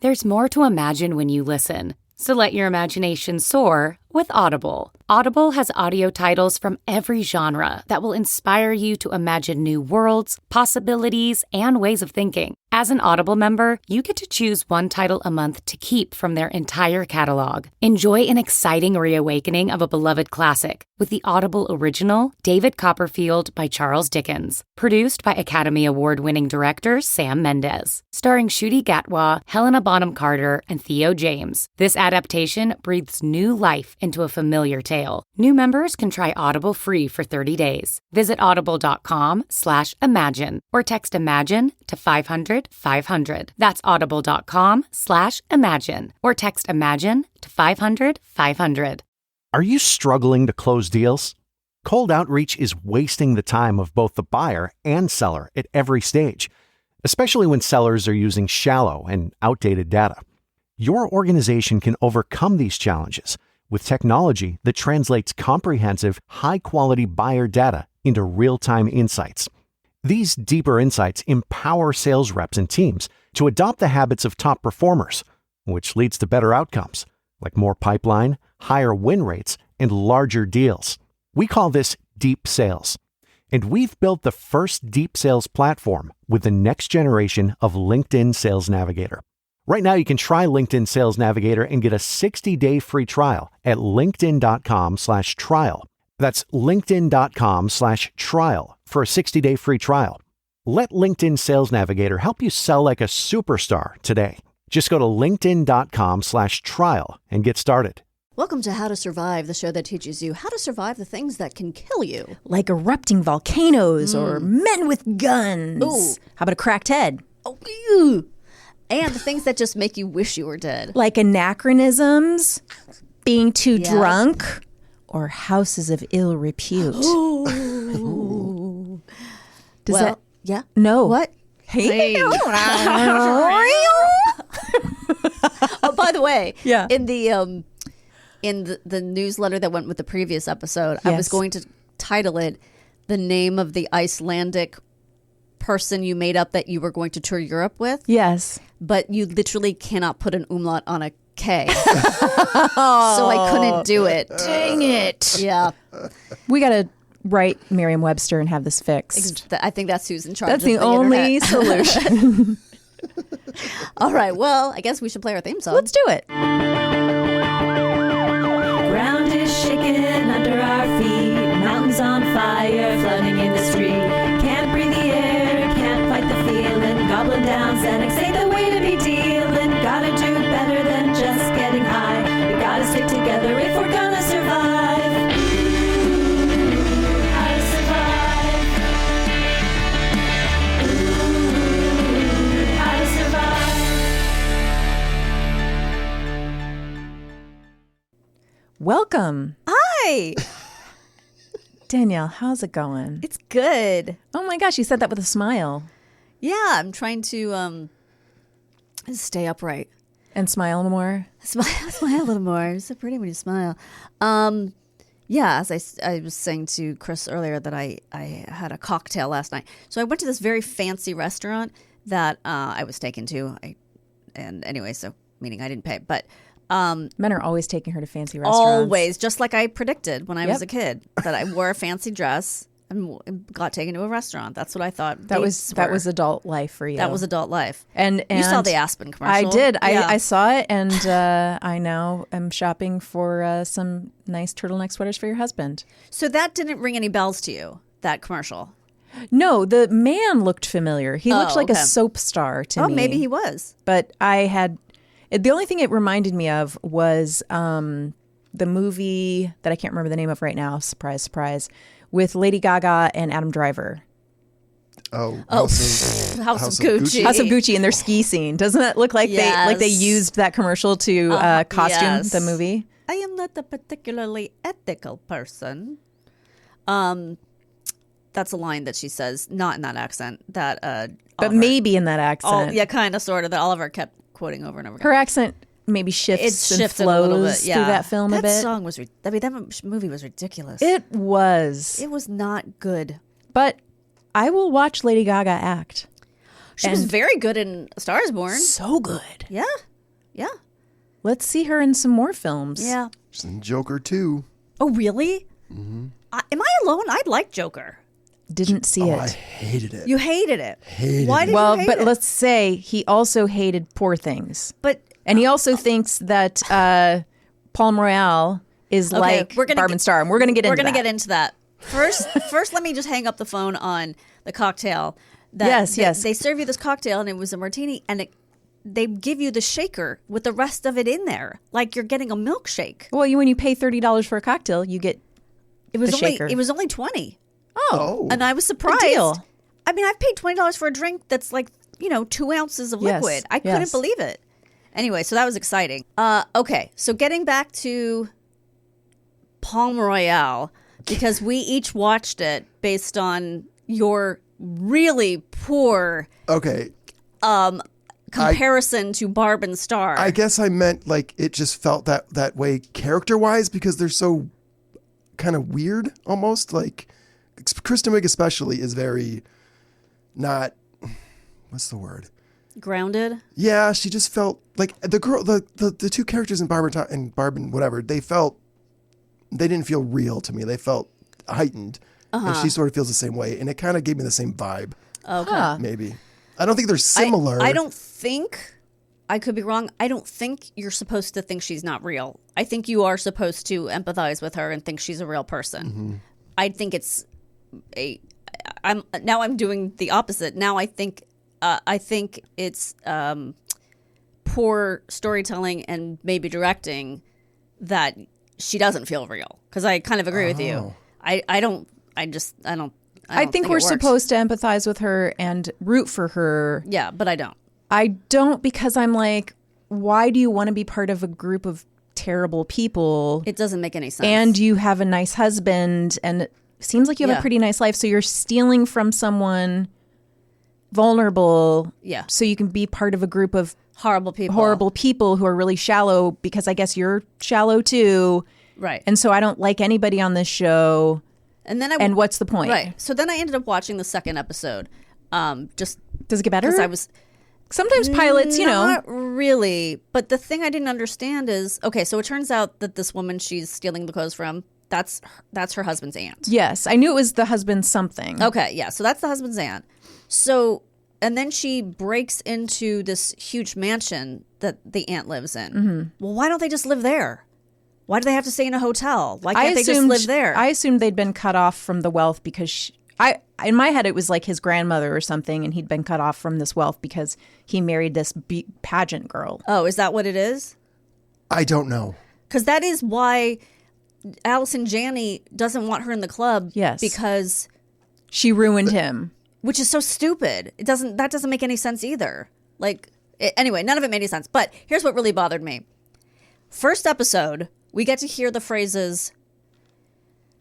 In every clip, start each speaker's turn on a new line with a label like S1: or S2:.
S1: There's more to imagine when you listen. So let your imagination soar with Audible. Audible has audio titles from every genre that will inspire you to imagine new worlds, possibilities, and ways of thinking. As an Audible member, you get to choose one title a month to keep from their entire catalog. Enjoy an exciting reawakening of a beloved classic with the Audible original, David Copperfield by Charles Dickens. Produced by Academy Award-winning director Sam Mendes. Starring Ncuti Gatwa, Helena Bonham Carter, and Theo James. This adaptation breathes new life into a familiar tale. New members can try Audible free for 30 days. Visit audible.com/imagine or text IMAGINE to 500-500. That's audible.com/imagine or text IMAGINE to 500-500.
S2: Are you struggling to close deals? Cold outreach is wasting the time of both the buyer and seller at every stage, especially when sellers are using shallow and outdated data. Your organization can overcome these challenges with technology that translates comprehensive, high-quality buyer data into real-time insights. These deeper insights empower sales reps and teams to adopt the habits of top performers, which leads to better outcomes, like more pipeline, higher win rates, and larger deals. We call this deep sales. And we've built the first deep sales platform with the next generation of LinkedIn Sales Navigator. Right now, you can try LinkedIn Sales Navigator and get a 60-day free trial at linkedin.com/trial. That's linkedin.com/trial for a 60-day free trial. Let LinkedIn Sales Navigator help you sell like a superstar today. Just go to linkedin.com/trial and get started.
S3: Welcome to How to Survive, the show that teaches you how to survive the things that can kill you.
S4: Like erupting volcanoes or men with guns.
S3: Ooh.
S4: How about a cracked head?
S3: Oh, ew. And the things that just make you wish you were dead.
S4: Like anachronisms, being too drunk, or houses of ill repute.
S3: Ooh.
S4: Does that?
S3: Yeah.
S4: No.
S3: What?
S4: Hey.
S3: Oh, by the way,
S4: Yeah.
S3: in the newsletter that went with the previous episode, I was going to title it "The Name of the Icelandic Person You Made Up That You Were Going to Tour Europe With."
S4: Yes.
S3: But you literally cannot put an umlaut on a K. So I couldn't do it.
S4: Dang it.
S3: Yeah.
S4: We got to write Merriam-Webster and have this fixed.
S3: I think that's who's in charge.
S4: That's
S3: of
S4: the only
S3: internet.
S4: solution.
S3: All right. Well, I guess we should play our theme song.
S4: Let's do it.
S5: Ground is shaking under our feet, mountains on fire, flooding in the street. Can't breathe the air, can't fight the feeling. Goblin down, Xanax ain't the way to be dealing. Gotta do better than just getting high. We gotta stick together if we're gonna survive. How to survive. How to survive.
S4: Welcome.
S3: Hi.
S4: Danielle, how's it going?
S3: It's good.
S4: Oh my gosh, you said that with a smile.
S3: Yeah, I'm trying to stay upright.
S4: And smile more.
S3: Smile a little more. It's so pretty when you smile. Yeah, as I was saying to Chris earlier that I had a cocktail last night. So I went to this very fancy restaurant that I was taken to. Meaning I didn't pay, but
S4: Men are always taking her to fancy restaurants.
S3: always, just like I predicted when I was a kid, that I wore a fancy dress and got taken to a restaurant. That's what I thought.
S4: That was adult life for you.
S3: That was adult life.
S4: And
S3: you saw the Aspen commercial.
S4: I did.
S3: Yeah.
S4: I saw it, and I now am shopping for some nice turtleneck sweaters for your husband.
S3: So that didn't ring any bells to you, that commercial?
S4: No, the man looked familiar. He looked like a
S3: okay.
S4: soap star to me.
S3: Oh, maybe he was.
S4: But the only thing it reminded me of was the movie that I can't remember the name of right now. Surprise, surprise. With Lady Gaga and Adam Driver.
S3: House of Gucci.
S4: House of Gucci and their ski scene. Doesn't that look like they used that commercial to costume the movie?
S3: I am not a particularly ethical person. That's a line that she says, not in that accent. But
S4: maybe in that accent.
S3: Yeah, kind of, sort of, that Oliver kept quoting over and over again.
S4: Her accent maybe shifts and flows
S3: a little bit,
S4: through that film a bit.
S3: That song was, that movie was ridiculous.
S4: It was.
S3: It was not good.
S4: But I will watch Lady Gaga act.
S3: She was very good in A Star Is Born.
S4: So good.
S3: Yeah. Yeah.
S4: Let's see her in some more films.
S3: Yeah.
S6: She's in Joker 2.
S3: Oh, really? Mm-hmm. Am I alone? I like Joker.
S4: Didn't see it.
S6: I hated it.
S3: You hated it.
S6: Why
S3: did
S4: well,
S3: you hate
S4: but
S3: it?
S4: let's say he also hated Poor Things. And he also thinks that Palm Royale is like Barb and Star. And we're going to get into that.
S3: We're going to get into that. First, let me just hang up the phone on the cocktail.
S4: Yes.
S3: They serve you this cocktail, and it was a martini, and they give you the shaker with the rest of it in there, like you're getting a milkshake.
S4: Well, when you pay $30 for a cocktail, you get
S3: the
S4: shaker.
S3: It was only $20.
S6: Oh.
S3: And I was surprised.
S4: Good deal.
S3: I mean, I've paid $20 for a drink that's like, 2 ounces of liquid. I couldn't believe it. Anyway, so that was exciting. Okay, so getting back to Palm Royale, because we each watched it based on your really poor comparison to Barb and Star.
S6: I guess I meant like it just felt that way character-wise because they're so kind of weird almost. Like Kristen Wiig especially is very not, what's the word?
S3: Grounded?
S6: Yeah, she just felt like the girl, the two characters in Barb and whatever, they didn't feel real to me. They felt heightened. And she sort of feels the same way. And it kind of gave me the same vibe.
S3: Okay.
S6: Maybe. I don't think they're similar.
S3: I don't think, I could be wrong, I don't think you're supposed to think she's not real. I think you are supposed to empathize with her and think she's a real person.
S6: Mm-hmm.
S3: I think it's I'm doing the opposite. Now I think it's poor storytelling and maybe directing that she doesn't feel real. Because I kind of agree with you. I
S4: think we're supposed to empathize with her and root for her.
S3: Yeah, but I don't.
S4: I don't, because I'm like, why do you want to be part of a group of terrible people?
S3: It doesn't make any sense.
S4: And you have a nice husband, and it seems like you have a pretty nice life. So you're stealing from someone vulnerable.
S3: Yeah.
S4: So you can be part of a group of
S3: horrible people
S4: who are really shallow, because I guess you're shallow too.
S3: Right.
S4: And so I don't like anybody on this show. And what's the point?
S3: Right. So then I ended up watching the second episode. Just
S4: does it get better?
S3: Because I was
S4: sometimes pilots,
S3: not really. But the thing I didn't understand is, okay, so it turns out that this woman she's stealing the clothes from, that's her husband's aunt.
S4: Yes, I knew it was the husband's something.
S3: Okay, yeah. So that's the husband's aunt. So, and then she breaks into this huge mansion that the aunt lives in. Mm-hmm. Well, why don't they just live there? Why do they have to stay in a hotel? Why can't they just live there?
S4: I assumed they'd been cut off from the wealth because in my head, it was like his grandmother or something, and he'd been cut off from this wealth because he married this pageant girl.
S3: Oh, is that what it is?
S6: I don't know. Because
S3: that is why Allison Janney doesn't want her in the club.
S4: Yes.
S3: Because
S4: she ruined him.
S3: Which is so stupid. That doesn't make any sense either. Anyway, none of it made any sense. But here's what really bothered me. First episode, we get to hear the phrases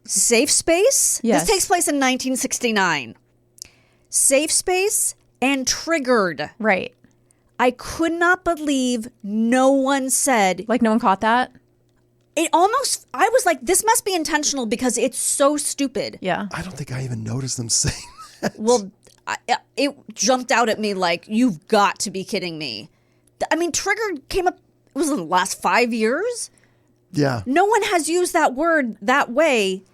S3: safe space.
S4: Yes.
S3: This takes place in 1969. Safe space and triggered.
S4: Right.
S3: I could not believe no one said.
S4: Like no one caught that?
S3: I was like, this must be intentional because it's so stupid.
S4: Yeah.
S6: I don't think I even noticed them saying that.
S3: Well, it jumped out at me like, you've got to be kidding me. I mean, triggered came up, it was in the last 5 years?
S6: Yeah.
S3: No one has used that word that way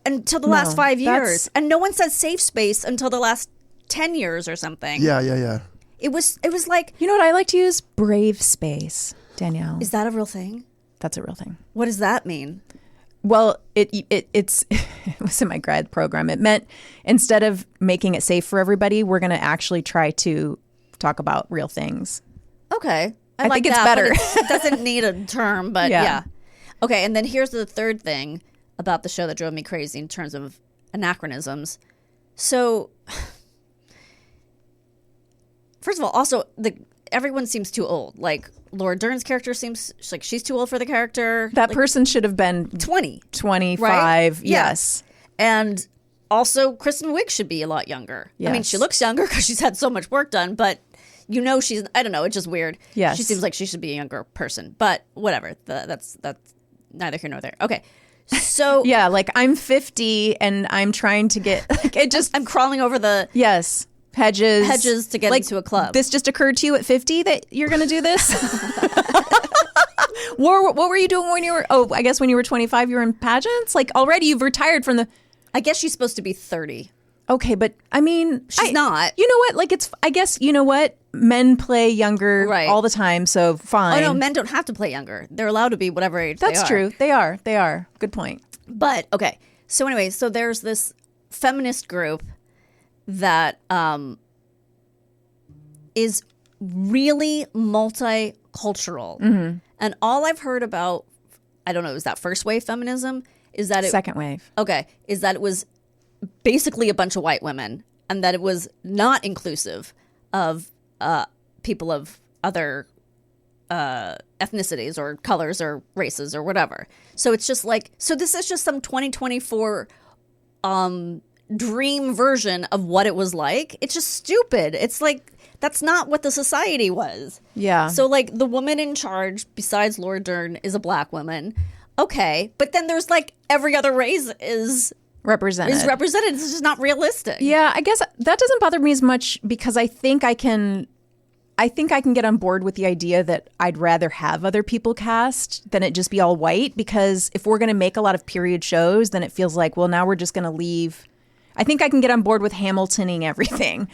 S3: until the last 5 years. And no one says safe space until the last 10 years or something.
S6: Yeah.
S3: It was like...
S4: You know what I like to use? Brave space, Danielle.
S3: Is that a real thing?
S4: That's a real thing.
S3: What does that mean?
S4: Well, it was in my grad program. It meant instead of making it safe for everybody, we're going to actually try to talk about real things.
S3: Okay.
S4: I think it's better.
S3: It doesn't need a term, but yeah. Okay, and then here's the third thing about the show that drove me crazy in terms of anachronisms. So, first of all, also, everyone seems too old. Like, Laura Dern's character seems like she's too old for the character.
S4: That person should have been
S3: 20.
S4: 25,
S3: right?
S4: yes.
S3: Yeah. And also, Kristen Wiig should be a lot younger.
S4: Yes.
S3: I mean, she looks younger because she's had so much work done, but... she's, I don't know, it's just weird.
S4: Yes.
S3: She seems like she should be a younger person, but whatever. That's neither here nor there. Okay. So.
S4: Yeah, like I'm 50 and I'm trying to get, I'm
S3: crawling over the.
S4: Yes.
S3: hedges to get
S4: like,
S3: into a club.
S4: This just occurred to you at 50 that you're going to do this? What were you doing when you were, I guess when you were 25, you were in pageants? Like already you've retired from the...
S3: I guess she's supposed to be 30.
S4: Okay, but I mean...
S3: She's not.
S4: You know what? Like I guess, you know what? Men play younger
S3: Right.
S4: all the time, so fine.
S3: Oh, no, men don't have to play younger. They're allowed to be whatever age they are.
S4: That's true. They are. Good point.
S3: But, okay. So anyway, so there's this feminist group that is really multicultural.
S4: Mm-hmm.
S3: And all I've heard about, I don't know, is that first wave feminism? Is that
S4: Second wave.
S3: Okay. Is that it was basically a bunch of white women and that it was not inclusive of people of other ethnicities or colors or races or whatever. So it's just like, so this is just some 2024 dream version of what it was like. It's just stupid. It's like, that's not what the society was.
S4: Yeah.
S3: So like the woman in charge, besides Laura Dern, is a black woman. Okay. But then there's like every other race is
S4: represented.
S3: It's just not realistic.
S4: Yeah, I guess that doesn't bother me as much because I think I can get on board with the idea that I'd rather have other people cast than it just be all white, because if we're going to make a lot of period shows, then it feels like, well, now we're just going to leave. I think I can get on board with Hamiltoning everything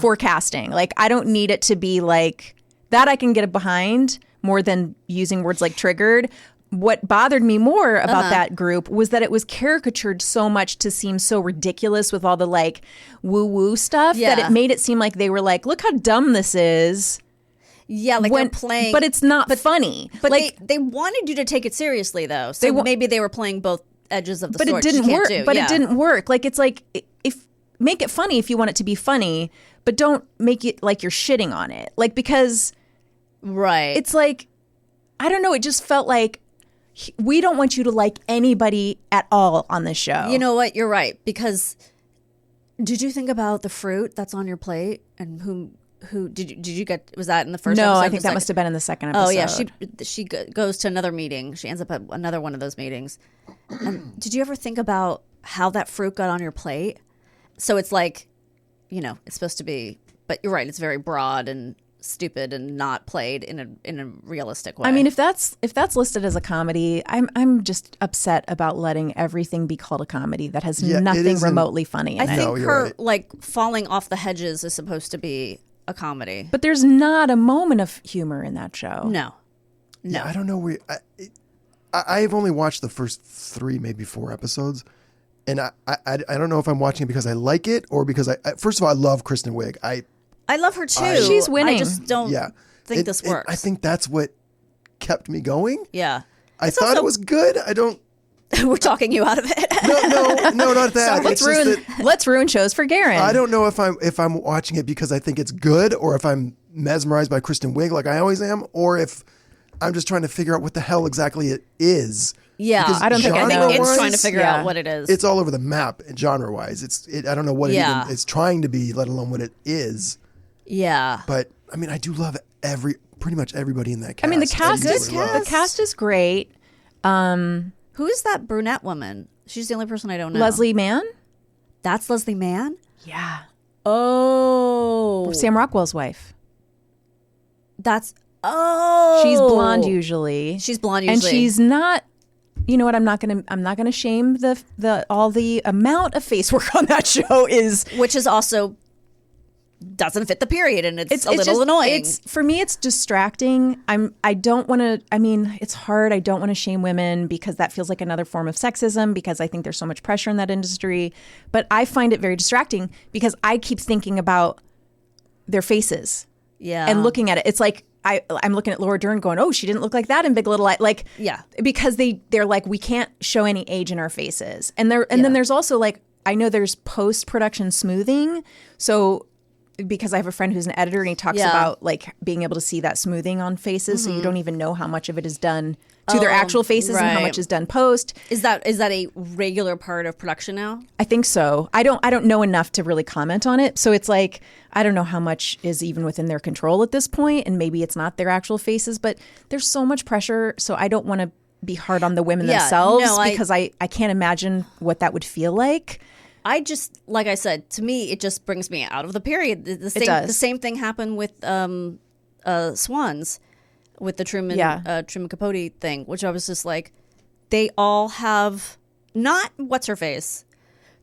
S4: for casting. Like, I don't need it to be like that. I can get behind more than using words like triggered. What bothered me more about that group was that it was caricatured so much to seem so ridiculous with all the like woo-woo stuff that it made it seem like they were like, look how dumb this is.
S3: Yeah, like they're playing.
S4: But it's not funny.
S3: But
S4: like,
S3: they wanted you to take it seriously, though. So maybe they were playing both edges of the sword.
S4: But it didn't work. It didn't work. Like, it's like, make it funny if you want it to be funny, but don't make it like you're shitting on it. Like, because it's like, I don't know, it just felt like, we don't want you to like anybody at all on this show.
S3: You know what? You're right. Because did you think about the fruit that's on your plate and who did you get? Was that in the first episode?
S4: No, I think that must have been in the second episode.
S3: Oh yeah, she goes to another meeting. She ends up at another one of those meetings. Did you ever think about how that fruit got on your plate? So it's like, it's supposed to be, but you're right. It's very broad and stupid and not played in a realistic way.
S4: I mean, if that's listed as a comedy, I'm just upset about letting everything be called a comedy that has nothing remotely funny in it.
S3: I think her like falling off the hedges is supposed to be a comedy,
S4: but there's not a moment of humor in that show.
S3: No.
S6: Yeah, I don't know. I've only watched the first 3, maybe 4 episodes, and I don't know if I'm watching it because I like it or because first of all, I love Kristen Wiig.
S3: I love her too.
S4: She's winning.
S3: I just don't think this works.
S6: I think that's what kept me going.
S3: Yeah.
S6: I thought it was good. I don't.
S3: We're talking you out of it.
S6: No, not that.
S4: Let's ruin shows for Garen.
S6: I don't know if I'm watching it because I think it's good or if I'm mesmerized by Kristen Wiig like I always am, or if I'm just trying to figure out what the hell exactly it is.
S3: Yeah,
S6: because
S4: I think
S3: it's trying to figure out what it is.
S6: It's all over the map genre-wise. I don't know what it's trying to be, let alone what it is.
S3: Yeah.
S6: But I mean, I do love pretty much everybody in that cast.
S4: I mean, the cast is great.
S3: Who is that brunette woman? She's the only person I don't know.
S4: Leslie Mann?
S3: That's Leslie Mann?
S4: Yeah.
S3: Oh.
S4: Sam Rockwell's wife.
S3: She's
S4: blonde usually. And she's not, you know what, I'm not gonna shame all the amount of face work on that show
S3: which is also doesn't fit the period, and it's a little just annoying.
S4: For me, it's distracting. I don't want to. I mean, it's hard. I don't want to shame women because that feels like another form of sexism. Because I think there's so much pressure in that industry. But I find it very distracting because I keep thinking about their faces.
S3: Yeah,
S4: and looking at it, it's like I'm looking at Laura Dern, going, "Oh, she didn't look like that in Big Little Lies." Like,
S3: yeah,
S4: because they're like, we can't show any age in our faces, and then there's also like, I know there's post-production smoothing, so. Because I have a friend who's an editor and he talks about like being able to see that smoothing on faces, so you don't even know how much of it is done to their actual faces and how much is done post.
S3: Is that a regular part of production now?
S4: I think so. I don't know enough to really comment on it. So it's like, I don't know how much is even within their control at this point, and maybe it's not their actual faces, but there's so much pressure, so I don't want to be hard on the women themselves because I can't imagine what that would feel like.
S3: I just, like I said, to me, it just brings me out of the period. The same thing happened with Swans, with the Truman Capote thing, which I was just like, they all have, not what's her face,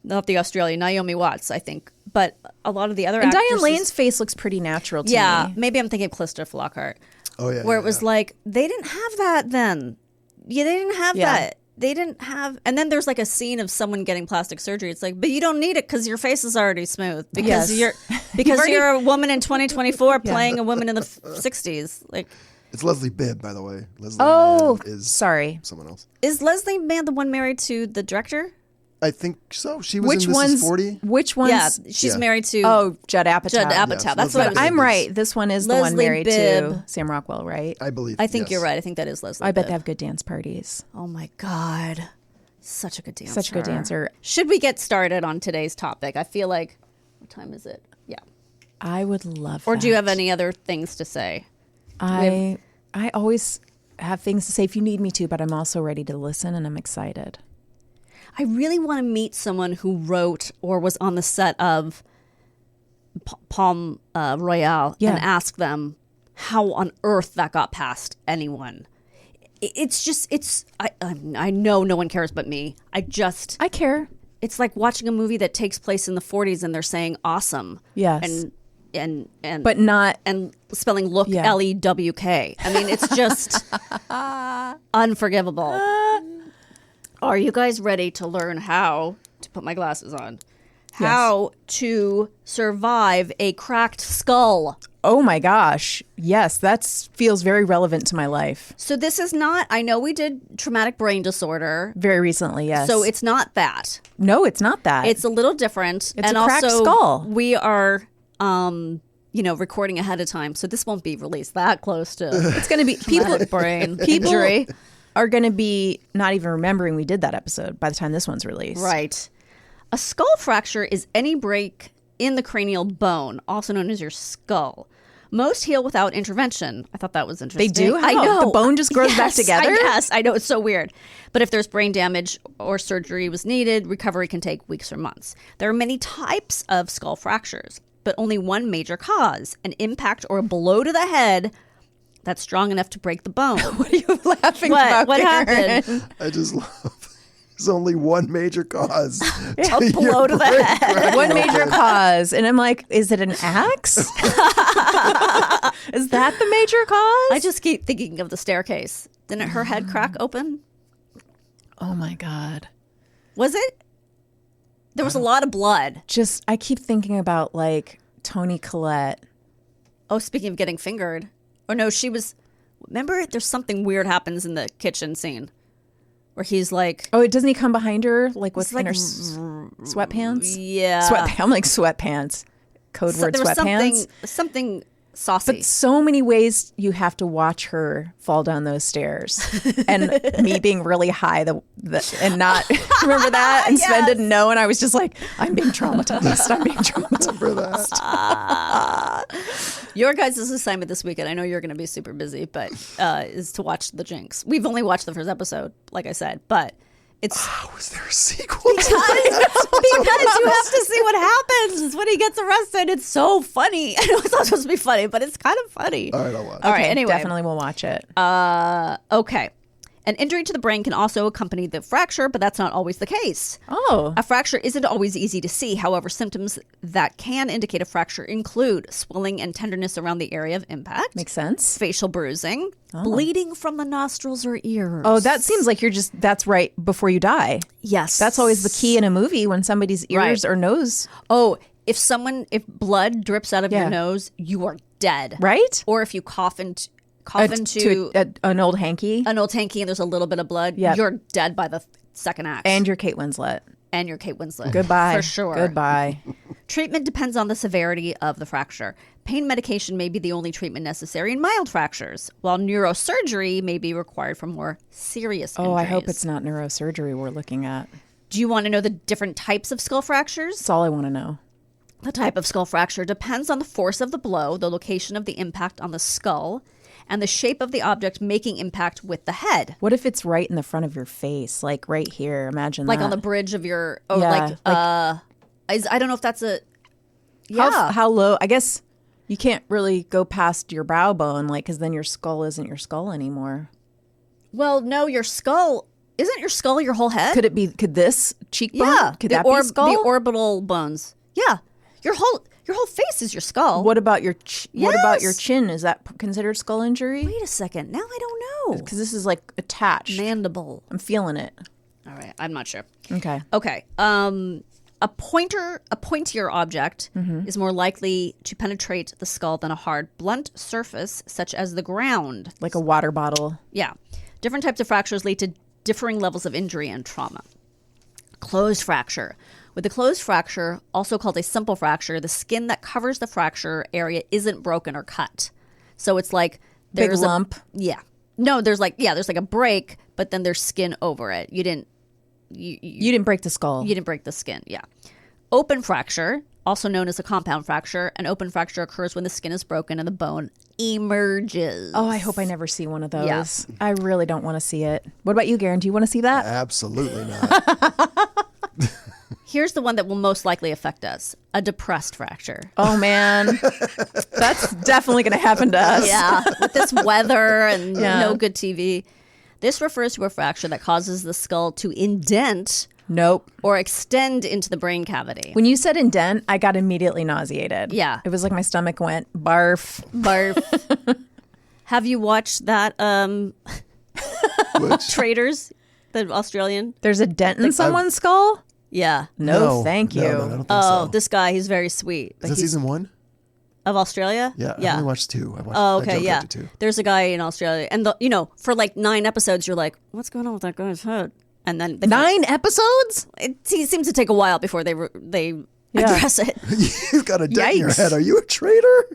S3: not the Australian, Naomi Watts, I think, but a lot of the other actresses.
S4: Diane Lane's face looks pretty natural to me.
S3: Yeah, maybe I'm thinking of Calista Flockhart.
S6: Oh yeah,
S3: where it was like, they didn't have that then. Yeah, they didn't have that. They didn't have, and then there's like a scene of someone getting plastic surgery. It's like, but you don't need it because your face is already smooth because you're a woman in 2024 playing a woman in the 60s. Like,
S6: it's Leslie Bibb, by the way. Leslie
S4: Mann
S6: is someone else.
S3: Is Leslie Mann the one married to the director?
S6: I think so. She was in This Is 40.
S4: Which one's?
S3: Yeah, she's married to.
S4: Oh, Judd Apatow.
S3: Judd Apatow.
S6: Yes,
S3: That's what I was.
S4: I'm right. This one is
S3: Leslie
S4: the one married
S3: Bibb.
S4: to Sam Rockwell, right?
S6: I believe.
S3: I think
S6: yes.
S3: you're right. I think that is Leslie.
S4: I bet
S3: Bibb.
S4: they have good dance parties.
S3: Oh my God, such a good dancer.
S4: Such a good dancer.
S3: Should we get started on today's topic? I feel like, what time is it? Yeah.
S4: I would love.
S3: Or do you have any other things to say?
S4: I always have things to say if you need me to, but I'm also ready to listen and I'm excited.
S3: I really want to meet someone who wrote or was on the set of Palm Royale and ask them how on earth that got past anyone. I know no one cares but me. I
S4: care.
S3: It's like watching a movie that takes place in the 40s and they're saying awesome.
S4: Yes.
S3: And
S4: but not
S3: and spelling look LEWK. I mean, it's just unforgivable. Are you guys ready to learn how to put my glasses on? How to survive a cracked skull?
S4: Oh my gosh. Yes, that feels very relevant to my life.
S3: So this is not, I know we did traumatic brain disorder.
S4: Very recently, yes.
S3: So it's not that.
S4: No, it's not that.
S3: It's a little different.
S4: It's
S3: and
S4: a cracked
S3: also,
S4: skull.
S3: We are recording ahead of time, so this won't be released that close to
S4: it's going to be
S3: traumatic brain injury.
S4: Are going to be not even remembering we did that episode by the time this one's released.
S3: Right. A skull fracture is any break in the cranial bone, also known as your skull. Most heal without intervention. I thought that was interesting.
S4: They do? How?
S3: I know.
S4: The bone just grows back together?
S3: Yes, I know. It's so weird. But if there's brain damage or surgery was needed, recovery can take weeks or months. There are many types of skull fractures, but only one major cause, an impact or a blow to the head that's strong enough to break the bone.
S4: What are you laughing about?
S3: What
S4: Karen?
S3: happened?
S6: I just love. There's only one major cause.
S3: A blow to the head.
S4: One major cause. And I'm like, is it an axe? Is that the major cause?
S3: I just keep thinking of the staircase. Didn't her head crack open?
S4: Oh my God.
S3: Was it? There was a lot of blood.
S4: I keep thinking about like Toni Collette.
S3: Oh, speaking of getting fingered. Or no, she was, remember there's something weird happens in the kitchen scene where he's like.
S4: Oh, doesn't he come behind her like with
S3: like,
S4: in her sweatpants?
S3: Yeah.
S4: I'm like sweatpants. Code word
S3: there was
S4: sweatpants.
S3: something saucy.
S4: But so many ways you have to watch her fall down those stairs. And me being really high and not remember that. And Sven didn't know. And I was just like, I'm being traumatized. I'm being traumatized.
S6: Remember that.
S3: Your guys' assignment this weekend, I know you're going to be super busy, but is to watch The Jinx. We've only watched the first episode, like I said, but it's...
S6: How is there a sequel to
S3: because
S6: that?
S3: you have to see what happens when he gets arrested. It's so funny. I know it's not supposed to be funny, but it's kind of funny.
S6: All right, I'll watch.
S3: All right,
S4: Okay,
S3: anyway.
S4: definitely will watch it.
S3: Okay. An injury to the brain can also accompany the fracture, but that's not always the case.
S4: Oh.
S3: A fracture isn't always easy to see. However, symptoms that can indicate a fracture include swelling and tenderness around the area of impact.
S4: Makes sense.
S3: Facial bruising, bleeding from the nostrils or ears.
S4: Oh, that seems like that's right before you die.
S3: Yes.
S4: That's always the key in a movie when somebody's ears or nose.
S3: Oh, if blood drips out of your nose, you are dead.
S4: Right?
S3: Or if you cough into
S4: an old hanky.
S3: an old tanky and there's a little bit of blood, you're dead by the second act.
S4: And you're Kate Winslet.
S3: Goodbye. For sure.
S4: Goodbye.
S3: Treatment depends on the severity of the fracture. Pain medication may be the only treatment necessary in mild fractures, while neurosurgery may be required for more serious injuries.
S4: Oh, I hope it's not neurosurgery we're looking at.
S3: Do you want to know the different types of skull fractures?
S4: That's all I want to know.
S3: The type of skull fracture depends on the force of the blow, the location of the impact on the skull, and the shape of the object making impact with the head.
S4: What if it's right in the front of your face, like right here? Imagine
S3: Like
S4: that.
S3: on the bridge of your,
S4: Yeah,
S3: I don't know if that's a, yeah.
S4: How low? I guess you can't really go past your brow bone, like, because then your skull isn't your skull anymore.
S3: Well, no, your skull, isn't your skull your whole head?
S4: Could this cheekbone?
S3: Yeah.
S4: Could that be skull?
S3: The orbital bones. Yeah. Your whole face is your skull.
S4: What about your what about your
S3: Yes.
S4: chin? Is that considered skull injury?
S3: Wait a second. Now I don't know.
S4: Because this is like attached.
S3: Mandible.
S4: I'm feeling it.
S3: All right. I'm not sure.
S4: Okay.
S3: Okay. A pointier object is more likely to penetrate the skull than a hard, blunt surface such as the ground.
S4: Like a water bottle.
S3: Yeah. Different types of fractures lead to differing levels of injury and trauma. Closed fracture. With a closed fracture, also called a simple fracture, the skin that covers the fracture area isn't broken or cut. So it's like
S4: Big
S3: there's
S4: lump.
S3: Yeah. No, there's like a break, but then there's skin over it. You didn't
S4: break the skull.
S3: You didn't break the skin, yeah. Open fracture, also known as a compound fracture. An open fracture occurs when the skin is broken and the bone emerges.
S4: Oh, I hope I never see one of those.
S3: Yeah.
S4: I really don't want to see it. What about you, Garen? Do you want to see that?
S6: Absolutely not.
S3: Here's the one that will most likely affect us. A depressed fracture.
S4: Oh, man. That's definitely going to happen to us.
S3: Yeah, with this weather and
S4: Yeah.
S3: no good TV. This refers to a fracture that causes the skull to indent
S4: Nope.
S3: or extend into the brain cavity.
S4: When you said indent, I got immediately nauseated.
S3: Yeah.
S4: It was like my stomach went barf.
S3: Barf. Have you watched that
S6: Which,
S3: Traders, the Australian?
S4: There's a dent in someone's skull?
S3: Yeah.
S4: No, thank you.
S6: No, I don't think
S3: Oh,
S6: so.
S3: this guy, he's very sweet.
S6: Is that season 1?
S3: Of Australia?
S6: Yeah, I only watched 2. I watched,
S3: Oh,
S6: I
S3: okay,
S6: jumped
S3: yeah.
S6: up to 2.
S3: There's a guy in Australia, and for like 9 episodes, you're like, "What's going on with that guy's head?" And then
S4: 9 episodes?
S3: It seems to take a while before they
S4: Yeah.
S3: address it.
S6: You've got a dent in your
S4: Yikes.
S6: head. Are you a traitor?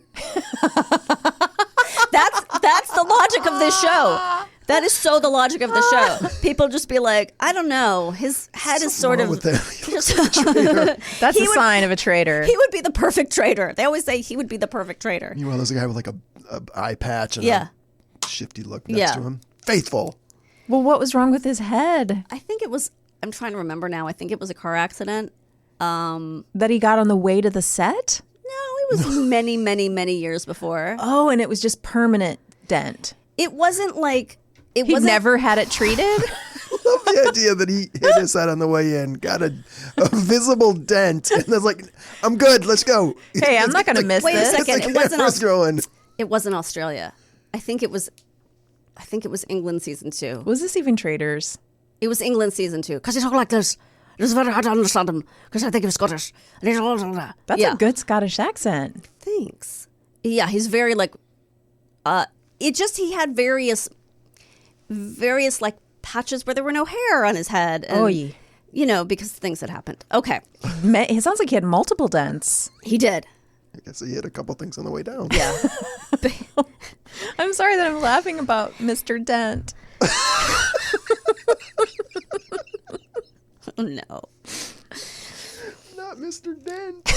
S3: That's the logic of this show. That is so the logic of the show. People just be like, I don't know, his head is sort
S6: wrong
S3: of.
S6: with that.
S4: That's
S3: He
S4: a
S3: would-
S4: sign of a traitor.
S3: He would be the perfect traitor. They always say he would be the perfect traitor.
S6: Meanwhile, there's a guy with like a eye patch and
S3: Yeah.
S6: a shifty look next
S3: Yeah.
S6: to him. Faithful.
S4: Well, what was wrong with his head
S3: I think it was. I'm trying to remember now. I think it was a car accident.
S4: that he got on the way to the set?
S3: No, it was many, many, many years before.
S4: Oh, and it was just permanent dent.
S3: It wasn't like it
S4: He
S3: wasn't.
S4: never had it treated?
S6: Love the idea that he hit his head on the way in, got a visible dent, and was like, I'm good, let's go.
S4: Hey, I'm not going to miss
S3: Wait a
S4: this.
S3: second.
S6: The
S3: It wasn't
S6: camera's going.
S3: It wasn't Australia. I think it was England season 2.
S4: Was this even traitors?
S3: It was England season 2 because he talked like this. It was very hard to understand him because I think he was Scottish. And he's all that.
S4: That's
S3: yeah.
S4: a good Scottish accent.
S3: Thanks. Yeah, he's very like. He had various like patches where there were no hair on his head. And,
S4: Oy.
S3: Because things had happened. Okay,
S4: It sounds like he had multiple dents.
S3: he did.
S6: I guess he hit a couple things on the way down.
S3: Yeah.
S4: I'm sorry that I'm laughing about Mr. Dent.
S3: Oh, no.
S6: Not Mr. Dent.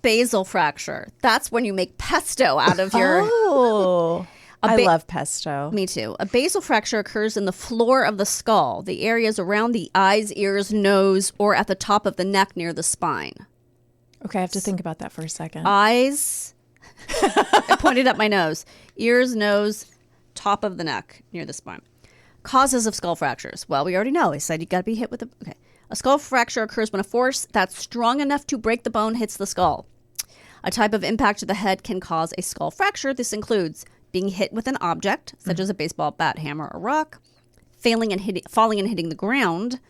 S3: Basal fracture. That's when you make pesto out of your.
S4: Oh, I
S3: ba-
S4: love pesto.
S3: Me too. A basal fracture occurs in the floor of the skull, the areas around the eyes, ears, nose, or at the top of the neck near the spine.
S4: Okay, I have to think about that for a second.
S3: Eyes. I pointed up my nose. Ears, nose, top of the neck near the spine. Causes of skull fractures. Well, we already know. I said you got to be hit with okay. A skull fracture occurs when a force that's strong enough to break the bone hits the skull. A type of impact to the head can cause a skull fracture. This includes being hit with an object, such as a baseball bat, hammer, or rock, falling and hitting the ground,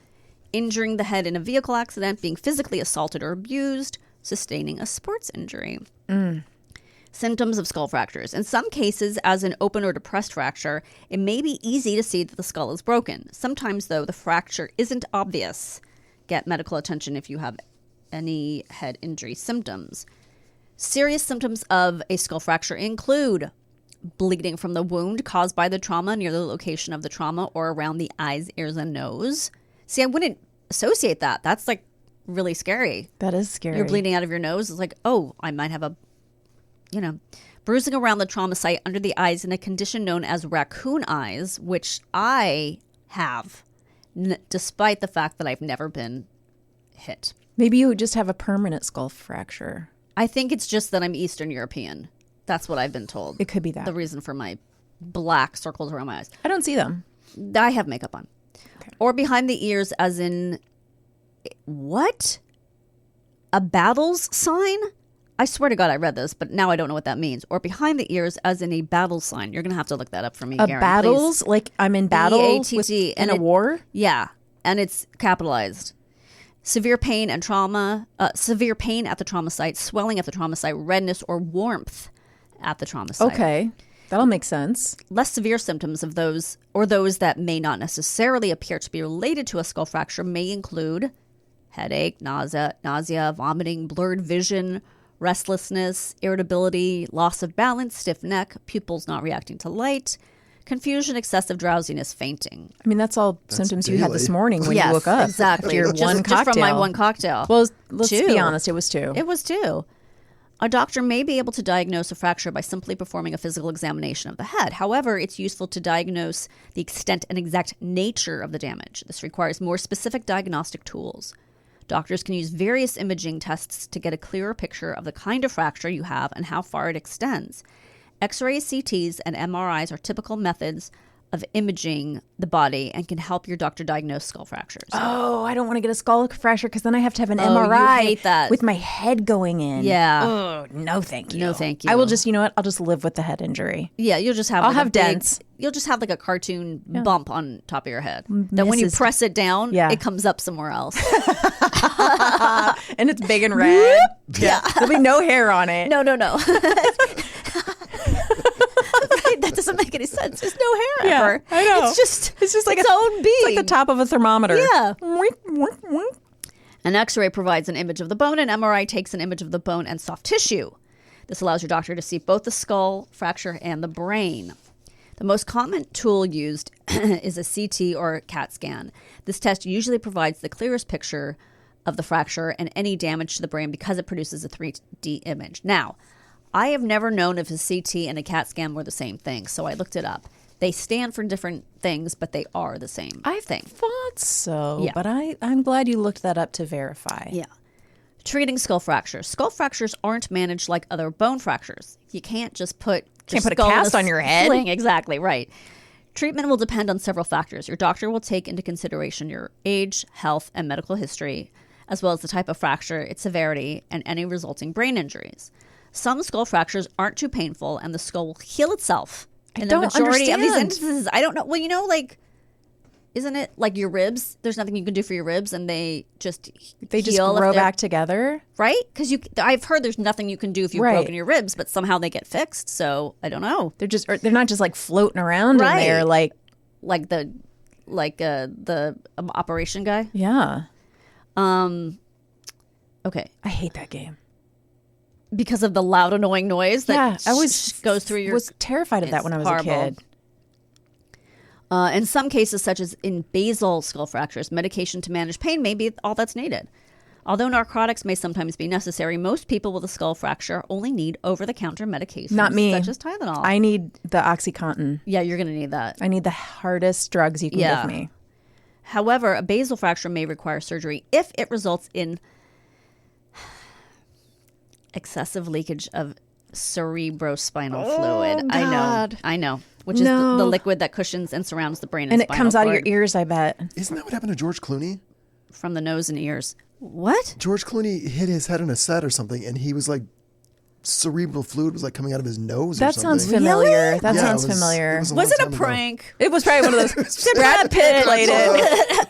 S3: injuring the head in a vehicle accident, being physically assaulted or abused, sustaining a sports injury. Symptoms of skull fractures. In some cases, as an open or depressed fracture, it may be easy to see that the skull is broken. Sometimes, though, the fracture isn't obvious. Get medical attention if you have any head injury symptoms. Serious symptoms of a skull fracture include bleeding from the wound caused by the trauma near the location of the trauma or around the eyes, ears, and nose. See, I wouldn't associate that. That's like really scary.
S4: That is scary.
S3: You're bleeding out of your nose. It's like, oh, I might have a, bruising around the trauma site under the eyes in a condition known as raccoon eyes, which I have, despite the fact that I've never been hit.
S4: Maybe you just have a permanent skull fracture.
S3: I think it's just that I'm Eastern European. That's what I've been told.
S4: It could be that.
S3: The reason for my black circles around my eyes.
S4: I don't see them.
S3: I have makeup on. Okay. Or behind the ears as in, what? A battles sign? I swear to God I read this, but now I don't know what that means. Or behind the ears as in a battle sign. You're going to have to look that up for me, Karen,
S4: battles?
S3: please.
S4: Like I'm in battle in a war?
S3: Yeah, and it's capitalized. Severe pain and trauma, severe pain at the trauma site, swelling at the trauma site, redness or warmth at the trauma site.
S4: Okay, that'll make sense.
S3: Less severe symptoms of those, or those that may not necessarily appear to be related to a skull fracture, may include headache, nausea, vomiting, blurred vision, restlessness, irritability, loss of balance, stiff neck, pupils not reacting to light, confusion, excessive drowsiness, fainting.
S4: I mean, that's all symptoms you had this morning when you woke up.
S3: Exactly.
S4: Your one cocktail.
S3: Just from my one cocktail.
S4: Well, let's be honest, it was 2.
S3: It was 2. A doctor may be able to diagnose a fracture by simply performing a physical examination of the head. However, it's useful to diagnose the extent and exact nature of the damage. This requires more specific diagnostic tools. Doctors can use various imaging tests to get a clearer picture of the kind of fracture you have and how far it extends. X-rays, CTs, and MRIs are typical methods of imaging the body and can help your doctor diagnose skull fractures.
S4: Oh, I don't want to get a skull fracture because then I have to have an MRI
S3: you hate that.
S4: with my head going in.
S3: Yeah.
S4: Oh, no thank you.
S3: No thank you.
S4: I will just, you know what? I'll just live with the head injury.
S3: Yeah, you'll just have
S4: I'll have dents.
S3: You'll just have like a cartoon bump on top of your head. Then when you press it down, it comes up somewhere else.
S4: And it's big and red.
S3: Yeah.
S4: There'll be no hair on it.
S3: No. That doesn't make any sense. There's no hair ever.
S4: I know.
S3: It's just like
S4: its
S3: own being.
S4: It's like the top of a thermometer.
S3: Yeah. An X-ray provides an image of the bone. An MRI takes an image of the bone and soft tissue. This allows your doctor to see both the skull fracture and the brain. The most common tool used is a CT or CAT scan. This test usually provides the clearest picture of the fracture and any damage to the brain because it produces a 3D image. Now, I have never known if a CT and a CAT scan were the same thing, so I looked it up. They stand for different things, but they are the same thing.
S4: Thought so, but I'm glad you looked that up to verify.
S3: Yeah. Treating skull fractures. Skull fractures aren't managed like other bone fractures. You can't just put
S4: a cast on your head.
S3: Sling. Exactly, right. Treatment will depend on several factors. Your doctor will take into consideration your age, health, and medical history, as well as the type of fracture, its severity, and any resulting brain injuries. Some skull fractures aren't too painful, and the skull will heal itself. In the majority of these instances, I don't know. Well, isn't it like your ribs? There's nothing you can do for your ribs, and they just
S4: grow back together,
S3: right? Because I've heard there's nothing you can do if you've broken your ribs, but somehow they get fixed. So I don't know.
S4: They're not just like floating around in there, like
S3: the operation guy.
S4: Yeah.
S3: Okay.
S4: I hate that game.
S3: Because of the loud, annoying noise that
S4: always
S3: goes through your...
S4: I was terrified of that when I was a kid.
S3: In some cases, such as in basal skull fractures, medication to manage pain may be all that's needed. Although narcotics may sometimes be necessary, most people with a skull fracture only need over-the-counter medications.
S4: Not me.
S3: Such as Tylenol.
S4: I need the OxyContin.
S3: Yeah, you're going to need that.
S4: I need the hardest drugs you can give me.
S3: However, a basal fracture may require surgery if it results in excessive leakage of cerebrospinal fluid.
S4: God.
S3: I know. Which is the liquid that cushions and surrounds the brain and
S4: it comes out of your ears, I bet.
S6: Isn't that what happened to George Clooney?
S3: From the nose and ears. What?
S6: George Clooney hit his head on a set or something, and he was like, cerebral fluid was like coming out of his nose or something.
S4: That sounds familiar.
S3: Really?
S4: That sounds familiar.
S3: Was it a prank?
S4: It was probably one of those. Brad Pitt played it.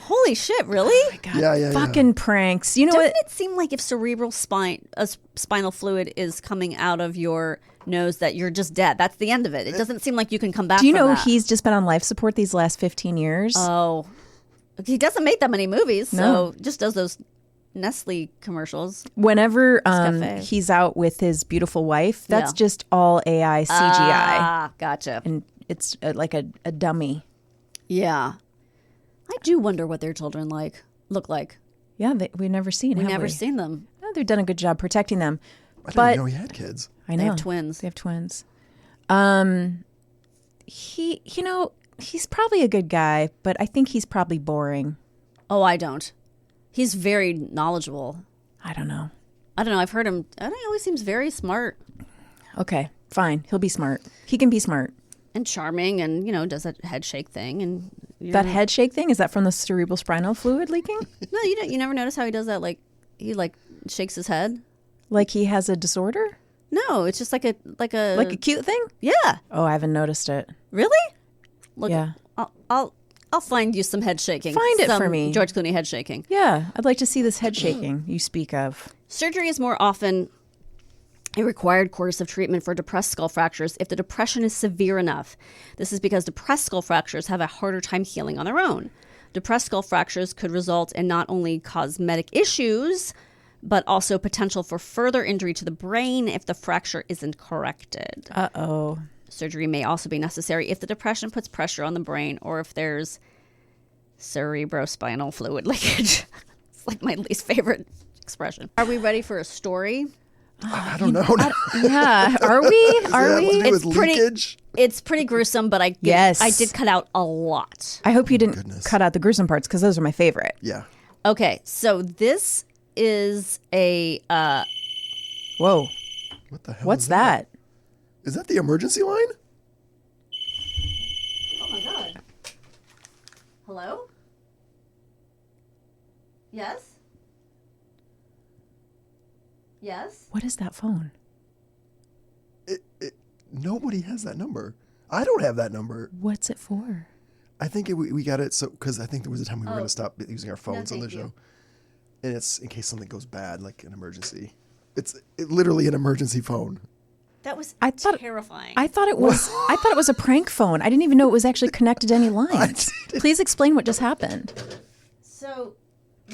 S3: Holy shit, really?
S4: Oh my God.
S6: Yeah.
S4: Fucking pranks. You know
S3: Doesn't
S4: what?
S3: it seem like if spinal fluid is coming out of your nose that you're just dead? That's the end of it. It doesn't seem like you can come back
S4: Do you
S3: from
S4: know
S3: that.
S4: he's just been on life support these last 15 years?
S3: Oh. He doesn't make that many movies,
S4: No.
S3: so just does those Nestle commercials.
S4: Whenever he's out with his beautiful wife, that's just all AI CGI.
S3: Ah, gotcha.
S4: And it's like a dummy.
S3: Yeah. I do wonder what their children look like.
S4: Yeah, we've never seen.
S3: We've never seen them.
S4: Oh, they've done a good job protecting them.
S6: I didn't know he had kids.
S4: I know.
S3: They have twins.
S4: They have twins. He's probably a good guy, but I think he's probably boring.
S3: Oh, I don't. He's very knowledgeable.
S4: I don't know.
S3: I've heard him. I don't know. He always seems very smart
S4: Okay, fine. He'll be smart. He can be smart.
S3: and charming, and does that head shake thing. And
S4: That head shake thing, is that from the cerebral spinal fluid leaking?
S3: No, you never notice how he does that. Like he shakes his head.
S4: Like he has a disorder?
S3: No, it's just like a
S4: Like a cute thing?
S3: yeah.
S4: Oh, I haven't noticed it.
S3: Really? Look,
S4: Yeah.
S3: I'll find you some head shaking.
S4: Find it
S3: Some
S4: for me.
S3: George Clooney head shaking.
S4: Yeah, I'd like to see this head shaking you speak of.
S3: Surgery is more often a required course of treatment for depressed skull fractures if the depression is severe enough. This is because depressed skull fractures have a harder time healing on their own. Depressed skull fractures could result in not only cosmetic issues, but also potential for further injury to the brain if the fracture isn't corrected.
S4: Uh-oh.
S3: Surgery may also be necessary if the depression puts pressure on the brain or if there's cerebrospinal fluid leakage. It's like my least favorite expression. Are we ready for a story?
S6: I don't know.
S4: Yeah, are we?
S6: Does it
S4: Are
S6: have to
S4: we?
S6: do with leakage?
S3: It's pretty gruesome, but I did cut out a lot.
S4: I hope you didn't cut out the gruesome parts because those are my favorite.
S6: Yeah.
S3: Okay, so this is a
S4: Whoa.
S6: What the hell?
S4: What's
S6: is
S4: that?
S6: Is that the emergency line?
S3: oh my god. Hello? Yes? Yes?
S4: What is that phone?
S6: Nobody has that number. I don't have that number.
S4: What's it for?
S6: I think we got it because I think there was a time we were going to stop using our phones on the
S3: thank you.
S6: show. And it's in case something goes bad, like an emergency. It's literally an emergency phone.
S3: That was terrifying.
S4: I thought it was a prank phone. I didn't even know it was actually connected to any lines. Please explain what just happened.
S3: So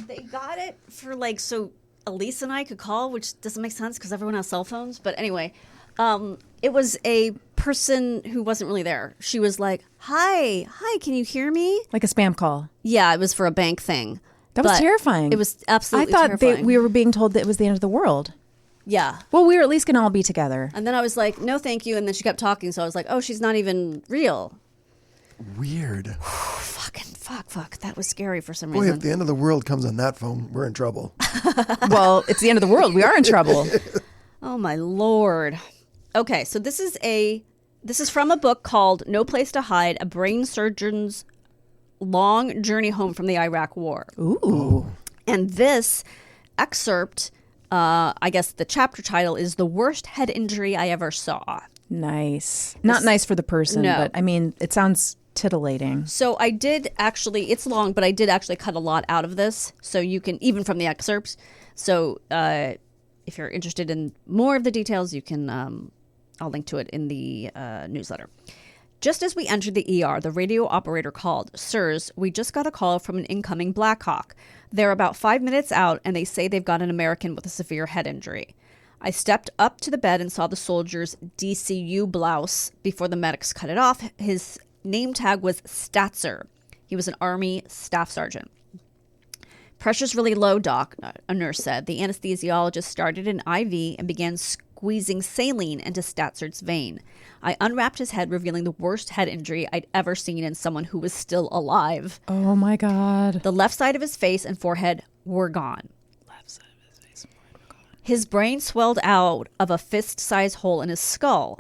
S3: they got it for so Elise and I could call, which doesn't make sense because everyone has cell phones. But anyway, it was a person who wasn't really there. She was like, hi, can you hear me?
S4: Like a spam call.
S3: Yeah, it was for a bank thing.
S4: That was
S3: But
S4: terrifying.
S3: It was absolutely
S4: I thought
S3: terrifying.
S4: we were being told that it was the end of the world.
S3: Yeah.
S4: Well, we were at least going to all be together.
S3: And then I was like, no, thank you. And then she kept talking. So I was like, oh, she's not even real.
S6: Weird.
S3: Fuck. That was scary for some
S6: Boy,
S3: reason.
S6: if the end of the world comes on that phone, we're in trouble.
S4: Well, it's the end of the world. We are in trouble.
S3: Oh my Lord. Okay, so this is from a book called No Place to Hide, A Brain Surgeon's Long Journey Home from the Iraq War.
S4: Ooh.
S3: And this excerpt, I guess the chapter title is The Worst Head Injury I Ever Saw.
S4: Nice. Not nice for the person,
S3: No.
S4: but I mean, it sounds titillating.
S3: So I did actually, it's long, but I did actually cut a lot out of this. So you can, even from the excerpts. So if you're interested in more of the details, you can, I'll link to it in the newsletter. Just as we entered the ER, the radio operator called, "Sirs, we just got a call from an incoming Black Hawk. They're about 5 minutes out, and they say they've got an American with a severe head injury." I stepped up to the bed and saw the soldier's DCU blouse before the medics cut it off. His name tag was Statzer. He was an Army staff sergeant. "Pressure's really low, Doc," a nurse said. The anesthesiologist started an IV and began squeezing saline into Statzer's vein. I unwrapped his head, revealing the worst head injury I'd ever seen in someone who was still alive.
S4: Oh my God.
S3: The left side of his face and forehead were gone. His brain swelled out of a fist-sized hole in his skull.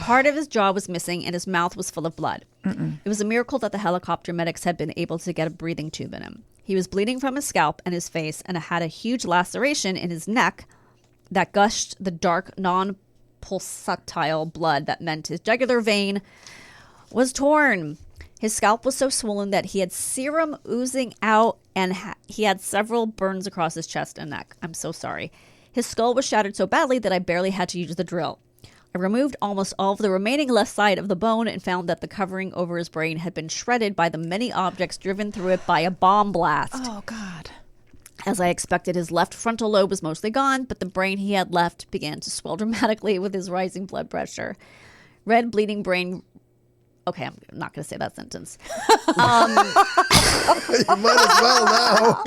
S3: Part of his jaw was missing and his mouth was full of blood. It was a miracle that the helicopter medics had been able to get a breathing tube in him. He was bleeding from his scalp and his face and had a huge laceration in his neck that gushed the dark, non-pulsatile blood that meant his jugular vein was torn. His scalp was so swollen that he had serum oozing out and he had several burns across his chest and neck. I'm so sorry. His skull was shattered so badly that I barely had to use the drill. I removed almost all of the remaining left side of the bone and found that the covering over his brain had been shredded by the many objects driven through it by a bomb blast.
S4: Oh God.
S3: As I expected, his left frontal lobe was mostly gone, but the brain he had left began to swell dramatically with his rising blood pressure. Red bleeding brain... Okay, I'm not going to say that sentence.
S6: You might as well now.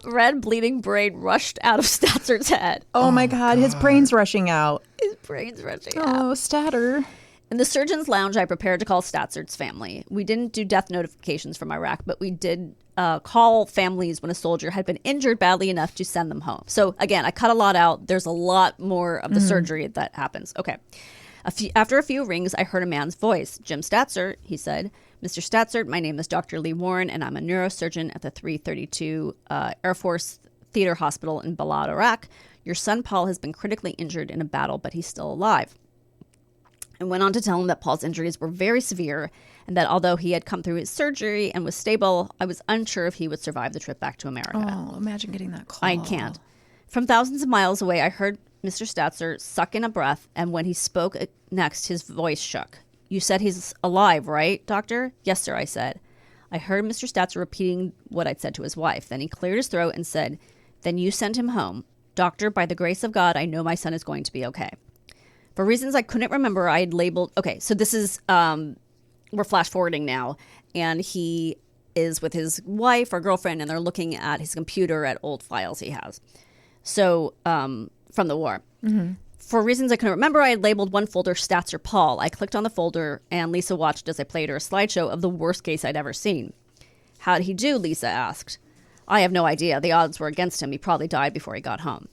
S3: red bleeding brain rushed out of Statzer's head.
S4: Oh my God, his brain's rushing out.
S3: His brain's rushing out.
S4: Oh, Statter.
S3: In the surgeon's lounge, I prepared to call Statzer's family. We didn't do death notifications from Iraq, but we did call families when a soldier had been injured badly enough to send them home. So again, I cut a lot out. There's a lot more of the surgery that happens. Okay. After a few rings, I heard a man's voice. Jim Statzer, he said. Mr. Statzer, my name is Dr. Lee Warren, and I'm a neurosurgeon at the 332 Air Force Theater Hospital in Balad, Iraq. Your son, Paul, has been critically injured in a battle, but he's still alive. And went on to tell him that Paul's injuries were very severe and that although he had come through his surgery and was stable, I was unsure if he would survive the trip back to America.
S4: Oh, imagine getting that call.
S3: I can't. From thousands of miles away, I heard Mr. Statzer suck in a breath, and when he spoke next, his voice shook. You said he's alive, right, doctor? Yes, sir, I said. I heard Mr. Statzer repeating what I'd said to his wife. Then he cleared his throat and said, then you sent him home. Doctor, by the grace of God, I know my son is going to be okay. For reasons I couldn't remember, I had labeled... Okay, so this is... we're flash forwarding now, and he is with his wife or girlfriend, and they're looking at his computer at old files he has. So, from the war. Mm-hmm. For reasons I couldn't remember, I had labeled one folder Statzer Paul. I clicked on the folder, and Lisa watched as I played her a slideshow of the worst case I'd ever seen. How did he do? Lisa asked. I have no idea. The odds were against him. He probably died before he got home.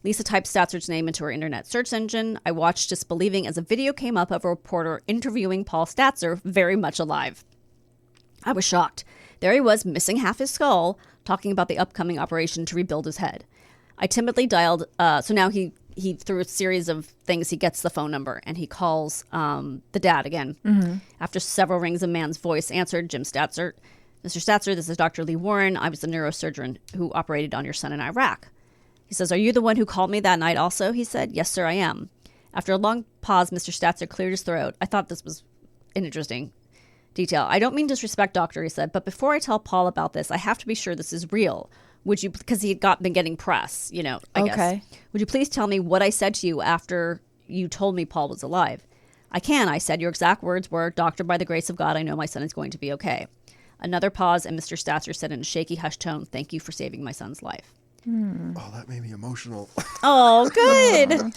S3: Lisa typed Statzer's name into her internet search engine. I watched disbelieving as a video came up of a reporter interviewing Paul Statzer, very much alive. I was shocked. There he was, missing half his skull, talking about the upcoming operation to rebuild his head. I timidly dialed, so now he through a series of things, he gets the phone number, and he calls the dad again. Mm-hmm. After several rings, a man's voice answered, Jim Statzer. Mr. Statzer, this is Dr. Lee Warren. I was the neurosurgeon who operated on your son in Iraq. He says, are you the one who called me that night also? He said, yes, sir, I am. After a long pause, Mr. Statzer cleared his throat. I thought this was an interesting detail. I don't mean disrespect, doctor, he said, but before I tell Paul about this, I have to be sure this is real. Would you, because he had been getting press, I guess. Would you please tell me what I said to you after you told me Paul was alive? I can, I said. Your exact words were, doctor, by the grace of God, I know my son is going to be okay. Another pause, and Mr. Statzer said in a shaky, hushed tone, thank you for saving my son's life.
S6: Oh, that made me emotional.
S3: Oh, good.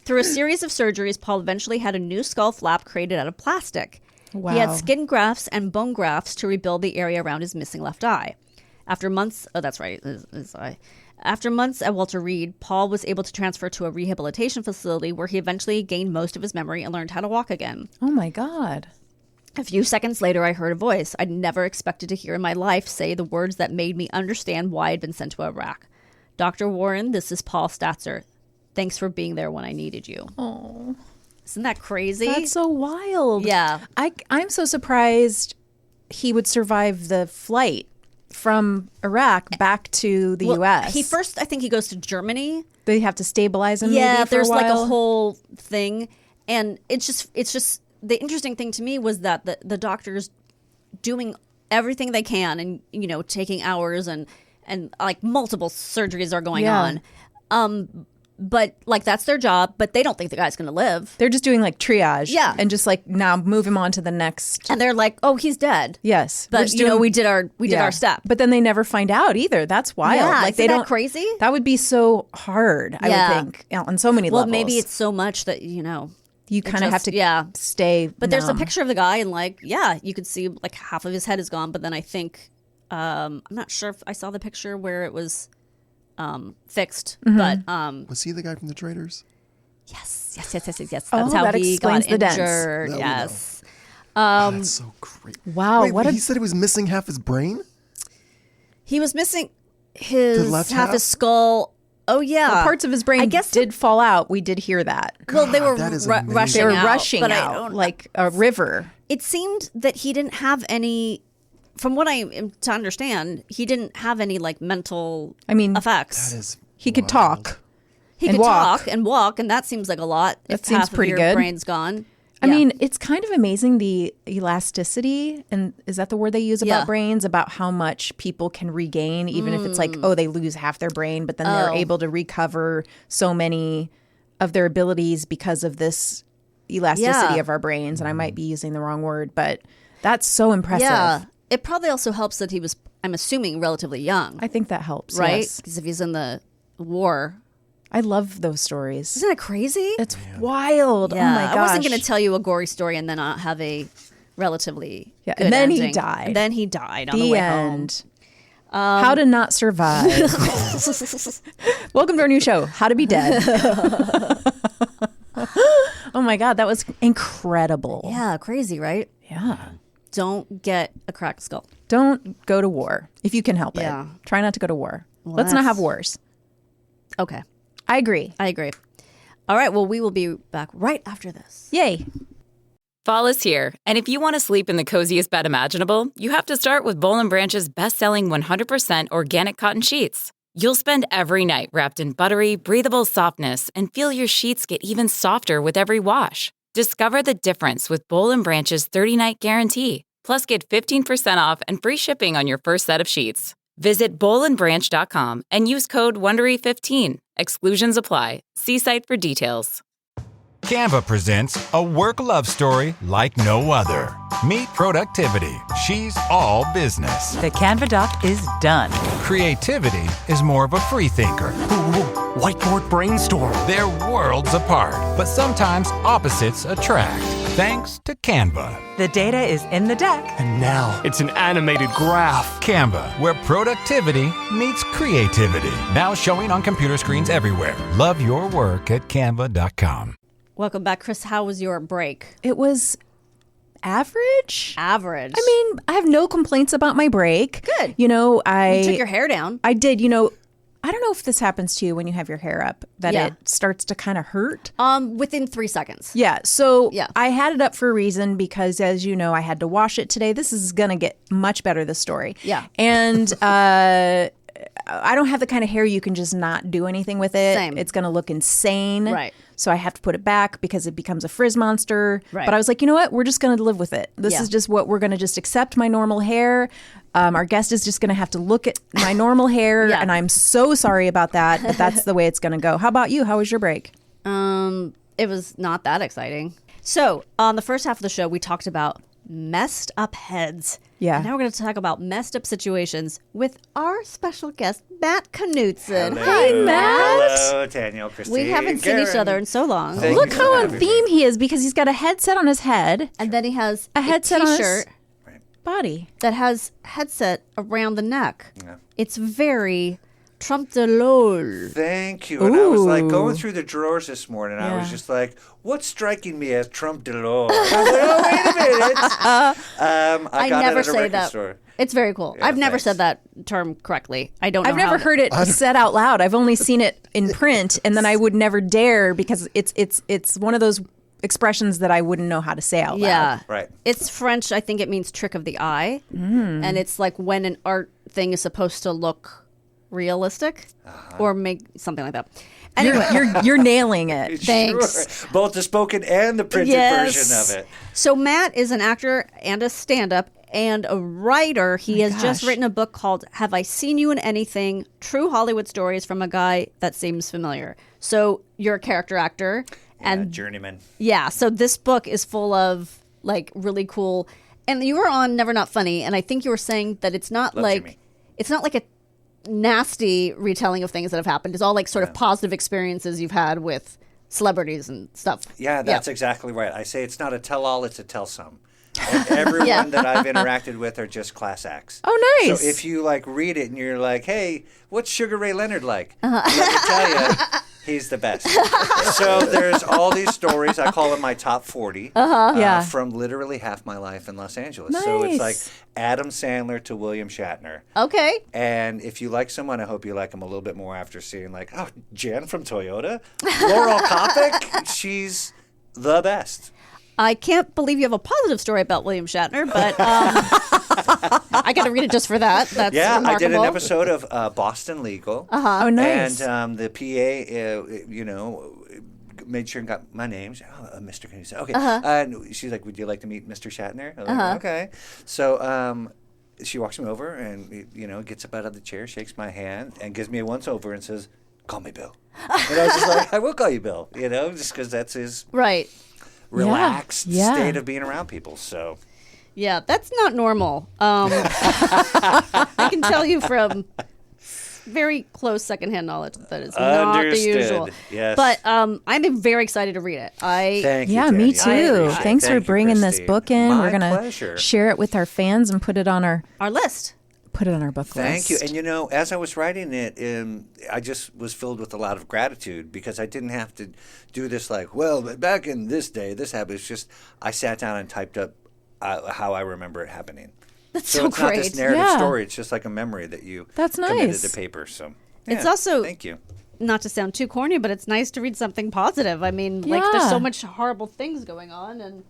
S3: Through a series of surgeries, Paul eventually had a new skull flap created out of plastic.
S4: Wow.
S3: He had skin grafts and bone grafts to rebuild the area around his missing left eye. After months, After months at Walter Reed, Paul was able to transfer to a rehabilitation facility where he eventually gained most of his memory and learned how to walk again.
S4: Oh my God.
S3: A few seconds later, I heard a voice I'd never expected to hear in my life say the words that made me understand why I'd been sent to Iraq. Dr. Warren, this is Paul Statzer. Thanks for being there when I needed you.
S4: Oh,
S3: isn't that crazy?
S4: that's so wild.
S3: Yeah.
S4: I'm so surprised he would survive the flight from Iraq back to the U.S.
S3: He first, I think he goes to Germany.
S4: They have to stabilize him.
S3: Yeah,
S4: maybe for
S3: there's
S4: a while.
S3: like a whole thing, and it's just the interesting thing to me was that the doctors doing everything they can, and taking hours and like multiple surgeries are going on. But like that's their job, but they don't think the guy's going to live.
S4: They're just doing like triage.
S3: Yeah.
S4: And just like now move him on to the next.
S3: And they're like, oh, he's dead.
S4: Yes.
S3: But we did our step.
S4: But then they never find out either. That's wild.
S3: Yeah,
S4: like
S3: isn't
S4: they
S3: that
S4: don't
S3: crazy?
S4: That would be so hard, I would think, on so many
S3: well,
S4: levels.
S3: maybe it's so much that
S4: you kind of have to stay.
S3: But there's a
S4: numb.
S3: picture of the guy, and you could see like half of his head is gone. But then I think I'm not sure if I saw the picture where it was fixed.
S4: Mm-hmm.
S3: But
S6: Was he the guy from the Traders?
S3: yes. That's
S4: Oh,
S3: how
S4: that
S3: he got
S4: explains the dents.
S3: injured.
S6: That we
S3: Yes.
S6: Oh, that's so great.
S4: Wow,
S6: Wait,
S4: what
S6: he said he was missing half his brain?
S3: He was missing his
S6: The left
S3: half
S6: half?
S3: his skull. Oh yeah,
S4: Well, parts of his brain
S3: I guess
S4: did fall out. We did hear that.
S3: Well, they were
S6: that is
S3: rushing
S6: amazing.
S4: They were
S3: out,
S4: rushing
S3: but I
S4: out
S3: don't-
S4: like a river.
S3: It seemed that he didn't have any. From what I am to understand, he didn't have any like mental effects.
S6: That is
S4: He could
S6: wild.
S4: talk.
S3: He
S4: and
S3: could
S4: walk.
S3: talk and walk, and that seems like a lot.
S4: That
S3: if
S4: seems
S3: half
S4: pretty
S3: of your
S4: good.
S3: brain's gone.
S4: I
S3: Yeah.
S4: mean, it's kind of amazing the elasticity, and is that the word they use about
S3: Yeah.
S4: brains, about how much people can regain, even if it's like, they lose half their brain, but then they're able to recover so many of their abilities because of this elasticity
S3: Yeah.
S4: of our brains. And I might be using the wrong word, but that's so impressive.
S3: Yeah. it probably also helps that he was, I'm assuming, relatively young,
S4: I think that helps.
S3: right?
S4: Yes.
S3: Because if he's in the war,
S4: I love those stories.
S3: isn't it crazy?
S4: It's wild.
S3: Yeah,
S4: Oh my gosh.
S3: I wasn't going to tell you a gory story and then not have a relatively good
S4: and then he
S3: ending.
S4: died.
S3: And then he died on the way
S4: end. How to not survive. Welcome to our new show, How to Be Dead. Oh my God, that was incredible.
S3: home. Yeah, crazy, right?
S4: Yeah.
S3: Don't get a cracked skull.
S4: Don't go to war if you can help
S3: Yeah.
S4: it. Try not to go to war.
S3: Well,
S4: Let's not
S3: that's-
S4: have wars.
S3: Okay,
S4: I agree.
S3: I agree. All right, well, we will be back right after this.
S4: Yay.
S1: Fall is here, and if you want to sleep in the coziest bed imaginable, you have to start with Boll & Branch's best-selling 100% organic cotton sheets. You'll spend every night wrapped in buttery, breathable softness and feel your sheets get even softer with every wash. Discover the difference with Boll & Branch's 30-night guarantee. Plus, get 15% off and free shipping on your first set of sheets. Visit bollandbranch.com and use code WONDERY15. Exclusions apply. See site for details.
S7: Canva presents a work love story like no other. Meet Productivity. She's all business.
S8: The Canva doc is done.
S7: Creativity is more of a free thinker.
S9: Whiteboard brainstorm.
S7: They're worlds apart, but sometimes opposites attract. Thanks to Canva.
S8: The data is in the deck.
S9: And now it's an animated graph.
S7: Canva, where productivity meets creativity. Now showing on computer screens everywhere. Love your work at canva.com.
S3: Welcome back, Chris. How was your break?
S4: It was average.
S3: Average.
S4: I mean, I have no complaints about my break.
S3: Good.
S4: You know,
S3: you took your hair down.
S4: I did, you know, I don't know if this happens to you when you have your hair up, that
S3: Yeah.
S4: it starts to kind of hurt.
S3: Within 3 seconds.
S4: Yeah. So
S3: Yeah.
S4: I had it up for a reason because, as you know, I had to wash it today. This is going to get much better, this story.
S3: Yeah.
S4: And I don't have the kind of hair you can just not do anything with it.
S3: Same.
S4: It's going to look insane.
S3: Right.
S4: So I have to put it back because it becomes a frizz monster.
S3: Right.
S4: But I was like, you know what? We're just going to live with it. This
S3: Yeah.
S4: is just what we're going to just accept my normal hair. Our guest is just going to have to look at my normal hair.
S3: Yeah.
S4: And I'm so sorry about that, but that's the way it's going to go. How about you? How was your break?
S3: It was not that exciting. So, on the first half of the show, we talked about messed up heads.
S4: Yeah.
S3: And now we're going to talk about messed up situations with our special guest, Matt Knudsen. Hi, Matt.
S10: Hello, Danielle, Kristine.
S3: We haven't seen each other in so long.
S10: Thank
S4: Look
S10: you
S4: how
S10: for
S4: on
S10: having
S4: theme
S10: me.
S4: he is because he's got a headset on his head,
S3: And then he has
S4: a headset on his
S3: t-shirt
S4: body.
S3: that has headset around the neck.
S10: Yeah.
S3: It's very Trump de LOL.
S10: Thank you. And I was like
S4: Ooh.
S10: going through the drawers this morning. I was
S4: Yeah.
S10: just like, what's striking me as Trump Delors? I was like, oh, wait a minute. I got
S3: never
S10: it at a
S3: say
S10: record
S3: that.
S10: store.
S3: It's very cool.
S10: Yeah,
S3: I've never
S10: thanks.
S3: said that term correctly. I don't know
S4: I've never
S3: how
S4: heard it said out loud. I've only seen it in print, and then I would never dare because it's one of those expressions that I wouldn't know how to say out loud.
S3: Yeah.
S10: Right.
S3: It's French. I think it means trick of the eye. And it's like when an art thing is supposed to look realistic or make something like that. Anyway,
S4: You're nailing it.
S3: Thanks.
S10: Sure. Both the spoken and the printed version of it.
S3: So Matt is an actor and a stand-up and a writer. He has just
S4: gosh.
S3: written a book called Have I Seen You in Anything? True Hollywood Stories from a Guy That Seems Familiar. So you're a character actor. And
S10: Journeyman.
S3: yeah, so this book is full of like really cool. And you were on Never Not Funny, and I think you were saying that it's not
S10: Love
S3: like
S10: Jimmy.
S3: it's not like a nasty retelling of things that have happened. It's all like sort of positive experiences you've had with celebrities and stuff.
S10: Yeah, that's exactly right. I say it's not a tell-all, it's a tell-some. And everyone
S3: Yeah.
S10: that I've interacted with are just class acts.
S4: Oh, nice.
S10: So if you like read it and you're like, hey, what's Sugar Ray Leonard like? Let me tell you, he's the best. So there's all these stories. I call them my top 40
S4: Yeah.
S10: from literally half my life in Los Angeles. So it's like
S4: Nice.
S10: Adam Sandler to William Shatner.
S3: Okay.
S10: And if you like someone, I hope you like them a little bit more after seeing like, oh, Jen from Toyota, Laurel Kopic, she's the best.
S3: I can't believe you have a positive story about William Shatner, but I got to read it just for that. That's
S10: Yeah,
S3: remarkable.
S10: I did an episode of Boston Legal.
S4: Oh, nice.
S10: And the PA, made sure and got my name. She said, oh, Mr. Knudsen. Okay. And she's like, would you like to meet Mr. Shatner? I was like, okay. So she walks me over and, gets up out of the chair, shakes my hand, and gives me a once-over and says, call me Bill. And I was just like, I will call you Bill, just because that's his
S3: Right.
S10: relaxed
S4: Yeah.
S10: state of being around people. So...
S3: Yeah, that's not normal. I can tell you from very close secondhand knowledge that is not the usual.
S10: Yes.
S3: But I'm very excited to read it.
S10: Thank you,
S4: Yeah, me
S10: Danielle.
S4: too. Thanks for bringing this book in.
S10: My
S4: We're going
S10: pleasure.
S4: to share it with our fans and put it on our
S3: list.
S4: Put it on our book
S10: Thank
S4: list.
S10: you. And as I was writing it, I just was filled with a lot of gratitude because I didn't have to do this like, well, back in this day, this happened. It's just I sat down and typed up how I remember it happening.
S3: That's
S10: so it's
S3: great.
S10: not this narrative
S4: Yeah.
S10: story. It's just like a memory that you
S4: That's
S10: committed
S4: nice.
S10: to paper. So
S3: It's
S10: yeah,
S3: also
S10: thank you.
S3: Not to sound too corny, but it's nice to read something positive. I mean, like there's
S4: Yeah.
S3: so much horrible things going on and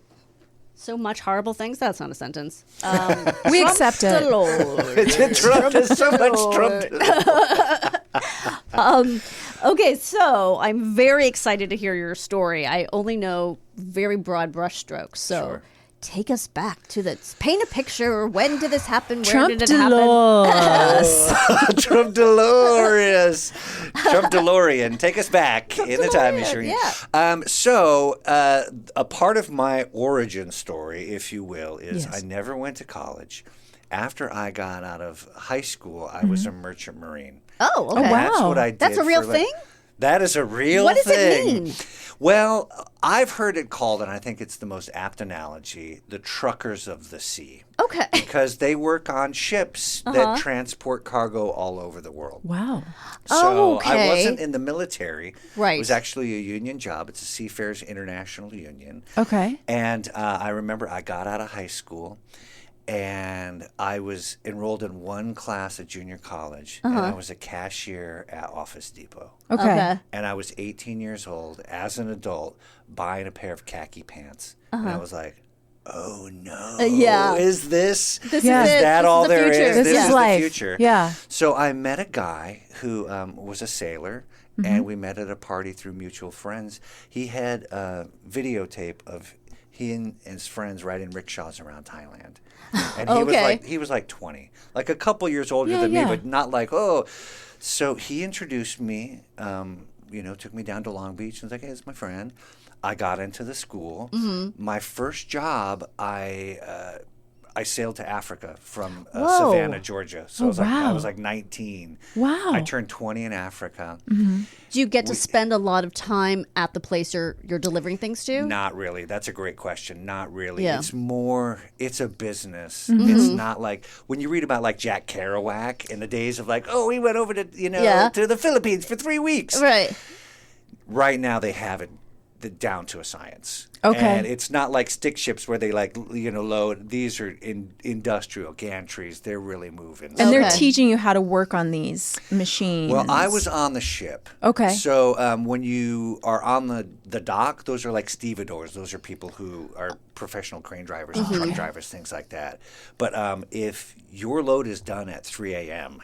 S3: so much horrible things. That's not a sentence.
S4: We accept
S3: The
S4: it.
S3: Lord.
S10: Trump is so much Trump.
S3: Okay, so I'm very excited to hear your story. I only know very broad brushstrokes, so
S10: Sure.
S3: take us back to paint a picture. When did this happen? Where
S4: Trump
S3: did it happen?
S4: Dolores.
S10: Trump Delorious. Trump DeLorean. Take us back in the time machine.
S3: yeah.
S10: So a part of my origin story, if you will, is
S4: Yes.
S10: I never went to college. After I got out of high school, I was a merchant marine.
S3: Oh, okay.
S10: And that's
S4: wow.
S10: what I did.
S3: That's a real
S10: for,
S3: thing?
S10: That is a real
S3: What does
S10: thing.
S3: it mean?
S10: Well, I've heard it called, and I think it's the most apt analogy, the truckers of the sea.
S3: Okay.
S10: Because they work on ships that transport cargo all over the world.
S4: Wow.
S10: So
S3: Okay.
S10: I wasn't in the military.
S3: Right.
S10: It was actually a union job. It's a Seafarers International Union.
S4: Okay.
S10: And I remember I got out of high school and I was enrolled in one class at junior college and I was a cashier at Office Depot.
S4: Okay.
S10: And I was 18 years old as an adult buying a pair of khaki pants. And I was like, oh no.
S3: yeah.
S10: Is this,
S3: This
S4: Yeah.
S3: is
S10: is
S3: it.
S10: that
S3: This
S10: all
S3: is the
S10: there
S3: future.
S10: is?
S4: This is
S10: is
S4: life.
S10: the future.
S4: Yeah.
S10: So I met a guy who was a sailor, and we met at a party through mutual friends. He had a videotape of he and his friends riding rickshaws around Thailand. And he was like 20, like a couple years older than me, but not like, oh. So he introduced me, took me down to Long Beach and was like, hey, it's my friend. I got into the school. My first job, I sailed to Africa from Savannah, Georgia. So I was like 19.
S4: Wow.
S10: I turned 20 in Africa.
S3: Do you get to spend a lot of time at the place you're delivering things to?
S10: Not really. That's a great question. Not really.
S3: Yeah.
S10: It's a business. It's not like when you read about like Jack Kerouac in the days of like, oh, he went over to, to the Philippines for 3 weeks.
S3: Right.
S10: Right now they have it down to a science.
S4: Okay.
S10: And it's not like stick ships where they load. These are industrial gantries. They're really moving.
S4: And they're
S3: Okay.
S4: teaching you how to work on these machines.
S10: Well, I was on the ship.
S4: Okay.
S10: So when you are on the dock, those are like stevedores. Those are people who are professional crane drivers and truck drivers, things like that. But if your load is done at 3 a.m.,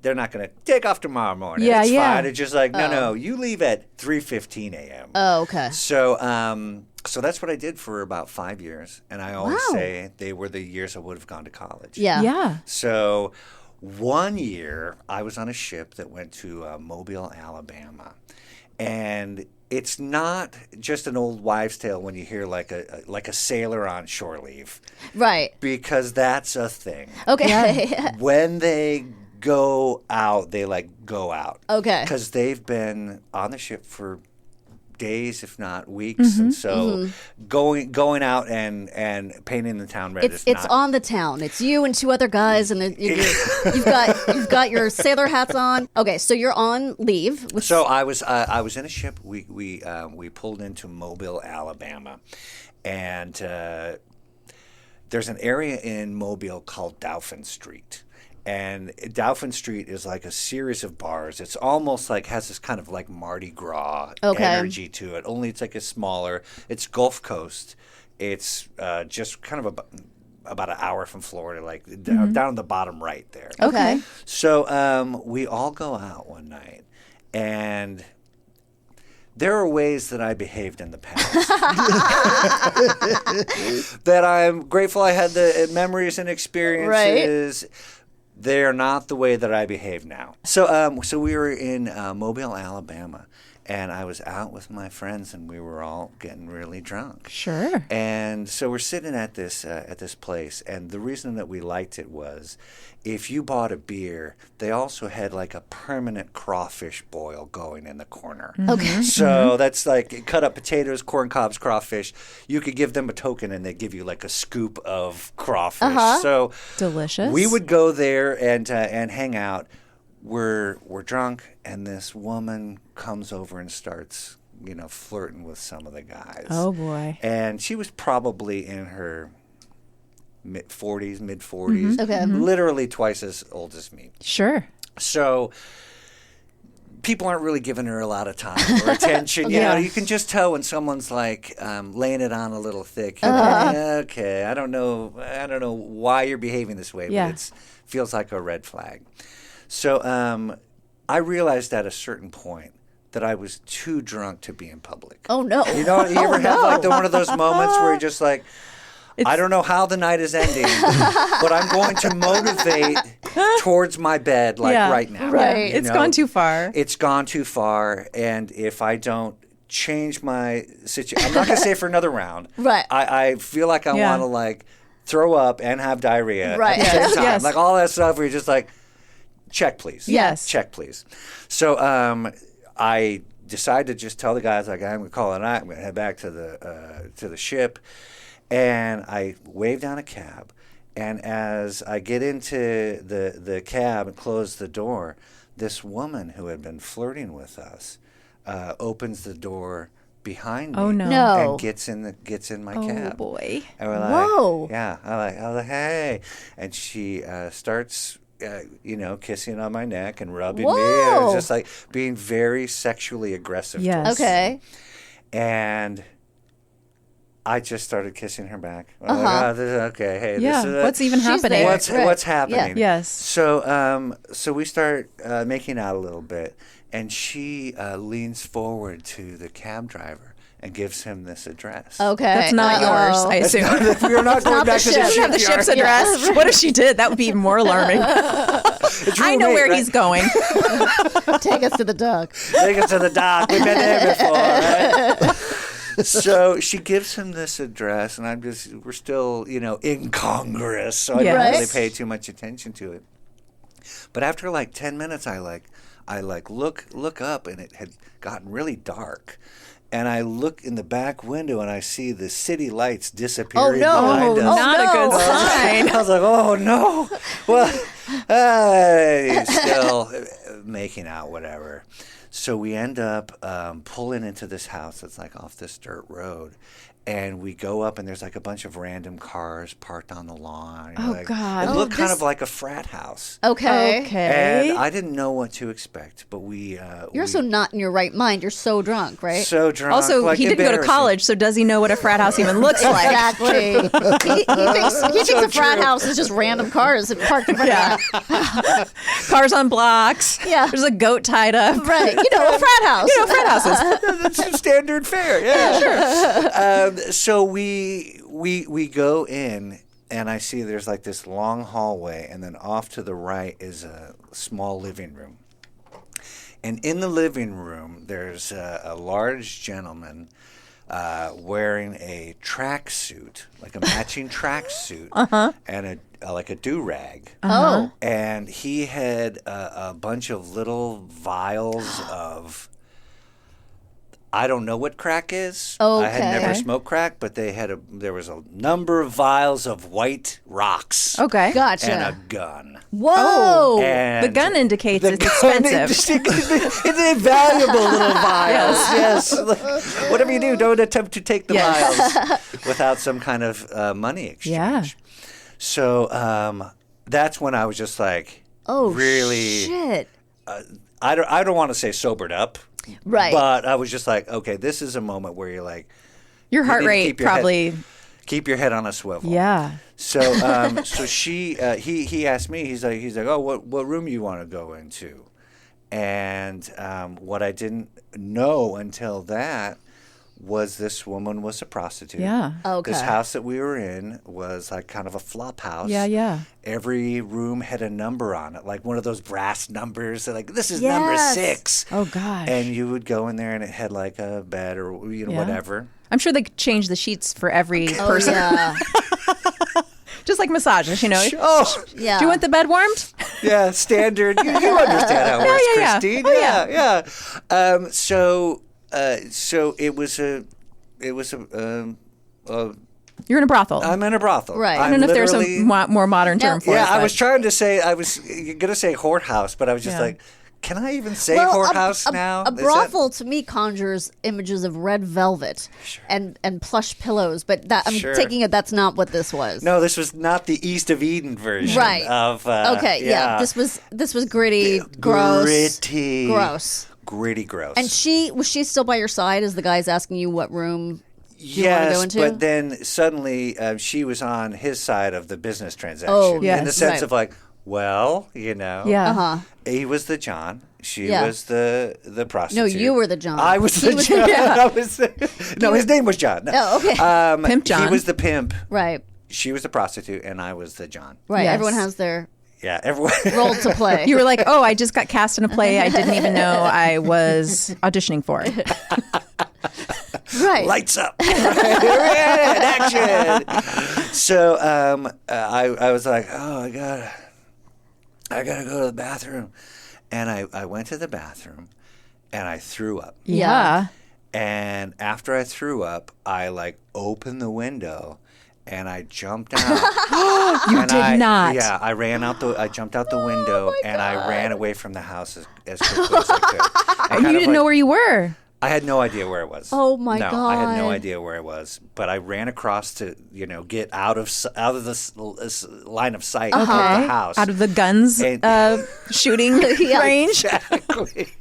S10: they're not going to take off tomorrow morning.
S4: Yeah,
S10: it's
S4: yeah.
S10: fine. It's just like, no, you leave at 3:15 a.m.
S3: Oh, okay.
S10: So so that's what I did for about 5 years. And I always
S3: Wow.
S10: say they were the years I would have gone to college.
S3: Yeah.
S4: Yeah.
S10: So 1 year I was on a ship that went to Mobile, Alabama. And it's not just an old wives' tale when you hear like a sailor on shore leave,
S3: Right.
S10: because that's a thing.
S3: Okay.
S10: When they go out, they go out.
S3: Okay.
S10: Because they've been on the ship for days, if not weeks, and so going out and painting the town red is
S3: It's
S10: not.
S3: on the town. It's you and two other guys, and you've got your sailor hats on. Okay, so you're on leave.
S10: So I was in a ship. We pulled into Mobile, Alabama, and there's an area in Mobile called Dauphin Street. And Dauphin Street is like a series of bars. It's almost like has this kind of like Mardi Gras energy to it. Only it's like a smaller. It's Gulf Coast. It's just kind of about an hour from Florida, like down on the bottom right there.
S3: Okay.
S10: So we all go out one night, and there are ways that I behaved in the past that I'm grateful I had the memories and experiences. Right. They are not the way that I behave now. So we were in Mobile, Alabama, And I was out with my friends, and we were all getting really drunk.
S4: Sure.
S10: And so we're sitting at this place, and the reason that we liked it was, if you bought a beer, they also had like a permanent crawfish boil going in the corner.
S3: Okay.
S10: So that's like cut up potatoes, corn cobs, crawfish. You could give them a token, and they give you like a scoop of crawfish. So
S4: Delicious.
S10: we would go there and hang out. We're drunk, and this woman comes over and starts, flirting with some of the guys.
S4: Oh, boy.
S10: And she was probably in her mid-40s,
S3: Okay.
S10: literally twice as old as me.
S4: Sure.
S10: So people aren't really giving her a lot of time or attention. You can just tell when someone's like laying it on a little thick. You're like, okay, I don't know why you're behaving this way, but it feels like a red flag. So I realized at a certain point that I was too drunk to be in public.
S3: Oh, no.
S10: You ever have like one of those moments where you're just like, I don't know how the night is ending, but I'm going to motivate towards my bed right now.
S3: Right.
S4: It's gone too far.
S10: It's gone too far, and if I don't change my situation, I'm not going to say for another round.
S3: Right.
S10: I feel like I want to like throw up and have diarrhea
S3: Right.
S10: at the same time.
S4: Yes.
S10: Like all that stuff where you're just like, check, please.
S4: Yes.
S10: Check, please. So I decided to just tell the guys, like, I'm going to call it a night. I'm going to head back to the ship. And I waved down a cab. And as I get into the cab and close the door, this woman who had been flirting with us opens the door behind me.
S4: Oh, no.
S10: And gets in my cab.
S4: Oh, boy.
S10: And we're like,
S3: Whoa.
S10: yeah. I was like, hey. And she starts, kissing on my neck and rubbing me. And it was just like being very sexually aggressive.
S4: Yes.
S10: towards
S3: Okay.
S10: me. And I just started kissing her back. I'm like, okay, hey,
S4: Yeah.
S10: this is
S4: What's even happening?
S3: there.
S10: what's happening?
S3: Yeah.
S4: Yes.
S10: So we start making out a little bit, and she leans forward to the cab driver and gives him this address.
S3: Okay.
S4: That's not yours, I assume.
S10: We're not going
S3: not
S10: back
S3: the
S10: to the
S3: ship.
S10: ship.
S4: Have the ship's address. What if she did? That would be even more alarming. I know where he's going.
S3: Take us to the dock.
S10: Take us to the dock. We've been there before, right? So she gives him this address, and we're still, incongruous, so I didn't really pay too much attention to it. But after like 10 minutes, I look up, and it had gotten really dark. And I look in the back window, and I see the city lights disappearing behind us.
S4: Not a good sign.
S10: I was like, oh, no. Well, still making out, whatever. So we end up pulling into this house that's like off this dirt road. And we go up, and there's like a bunch of random cars parked on the lawn.
S4: Oh, God.
S10: It looked kind of like a frat house.
S3: Okay.
S10: And I didn't know what to expect, but
S3: You're also not in your right mind. You're so drunk, right?
S10: so drunk.
S4: Also,
S10: like
S4: he didn't go to
S10: embarrassing.
S4: college, so does he know what a frat house even looks like?
S3: Exactly. he thinks a frat house is just random cars parked in front of that.
S4: Cars on blocks.
S3: Yeah.
S4: There's a goat tied up.
S3: Right. A frat house.
S4: Frat houses.
S10: That's standard fare. Yeah, sure. So we go in, and I see there's like this long hallway, and then off to the right is a small living room. And in the living room, there's a large gentleman wearing a tracksuit, like a matching tracksuit, and like a do-rag.
S3: Oh.
S10: And he had a bunch of little vials of, I don't know what crack is. I had never smoked crack, but there was a number of vials of white rocks.
S4: Okay.
S3: Gotcha.
S10: And a gun.
S3: Whoa.
S10: And
S4: The gun indicates it's
S10: gun-
S4: expensive.
S10: It's a valuable little vials. Yes. Whatever you do, don't attempt to take the vials without some kind of money exchange.
S4: Yeah.
S10: So that's when I was just like, really,
S3: shit.
S10: I don't want to say sobered up.
S3: Right.
S10: But I was just like, okay, this is a moment where you're like,
S4: Your heart
S10: need to
S4: rate
S10: keep your head-
S4: probably.
S10: keep your head on a swivel.
S4: Yeah.
S10: So so he asked me, he's like, oh, what room you want to go into? And what I didn't know until that was this woman was a prostitute.
S4: Yeah.
S3: Okay.
S10: This house that we were in was like kind of a flop house.
S4: Yeah.
S10: Every room had a number on it, like one of those brass numbers. Like, this is number 6.
S4: Oh, gosh.
S10: And you would go in there and it had like a bed or whatever.
S4: I'm sure they changed the sheets for every person.
S3: Yeah.
S4: Just like massages,
S10: Oh,
S3: Yeah.
S4: Do you want the bed warmed?
S10: yeah, standard. You understand how it works,
S4: yeah.
S10: Kristine.
S4: Oh,
S10: yeah. So it was a
S4: You're in a brothel.
S10: I'm in a brothel.
S3: Right.
S4: I don't know if there's a more modern term for it.
S10: Yeah, I
S4: but-
S10: was trying to say, I was going to say whorehouse, but I was just
S4: Yeah.
S10: like, can I even say whorehouse now?
S3: A
S10: Is that-
S3: brothel to me conjures images of red velvet and plush pillows, but that I'm
S10: Sure.
S3: taking it that's not what this was.
S10: No, this was not the East of Eden version
S3: Right.
S10: of.
S3: Okay, yeah. This was gritty, gross,
S10: Gritty.
S3: gross.
S10: Gritty, gross.
S3: And was she still by your side as the guy's asking you what room you want to
S10: Yes,
S3: go into?
S10: but then suddenly she was on his side of the business transaction.
S3: Oh,
S10: in the
S4: yes.
S10: sense
S3: Right.
S10: of like, well, you know,
S4: Yeah.
S10: he was the John. She
S3: Yeah.
S10: was the prostitute.
S3: No, you were the John.
S10: I was
S3: He
S10: the
S3: was
S10: John.
S3: the-
S10: No, his name was John.
S3: Oh, okay.
S4: Pimp John.
S10: He was the pimp.
S3: right.
S10: She was the prostitute, and I was the John.
S3: Right.
S4: Yes.
S3: Everyone has their
S10: Yeah, everyone.
S3: role to play.
S4: You were like, oh, I just got cast in a play I didn't even know I was auditioning for.
S3: right.
S10: Lights up. Action. So I was like, oh, I gotta go to the bathroom. And I went to the bathroom and I threw up.
S4: Yeah.
S10: And after I threw up, I like opened the window and I jumped out.
S4: You did not.
S10: Yeah, I jumped out the window and I ran away from the house as quickly as I could.
S4: You didn't know where you were.
S10: I had no idea where it was.
S3: Oh, my
S10: no, I had no
S3: God.
S10: idea where it was. But I ran across to get out of this line of sight of the house.
S4: Out of the guns
S10: And-
S4: shooting range.
S10: Exactly.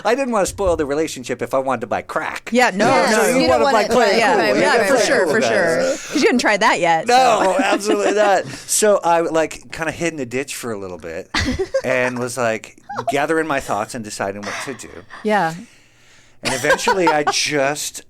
S10: I didn't want to spoil the relationship if I wanted to buy crack.
S4: Yeah, no.
S3: You don't want it. Right,
S4: Yeah,
S3: right,
S4: yeah,
S3: right,
S4: for
S3: right,
S4: sure,
S10: right.
S4: for sure. Because you hadn't tried that yet.
S10: No, absolutely not. So I like kind of hid in a ditch for a little bit and was like gathering my thoughts and deciding what to do.
S4: Yeah.
S10: And eventually I just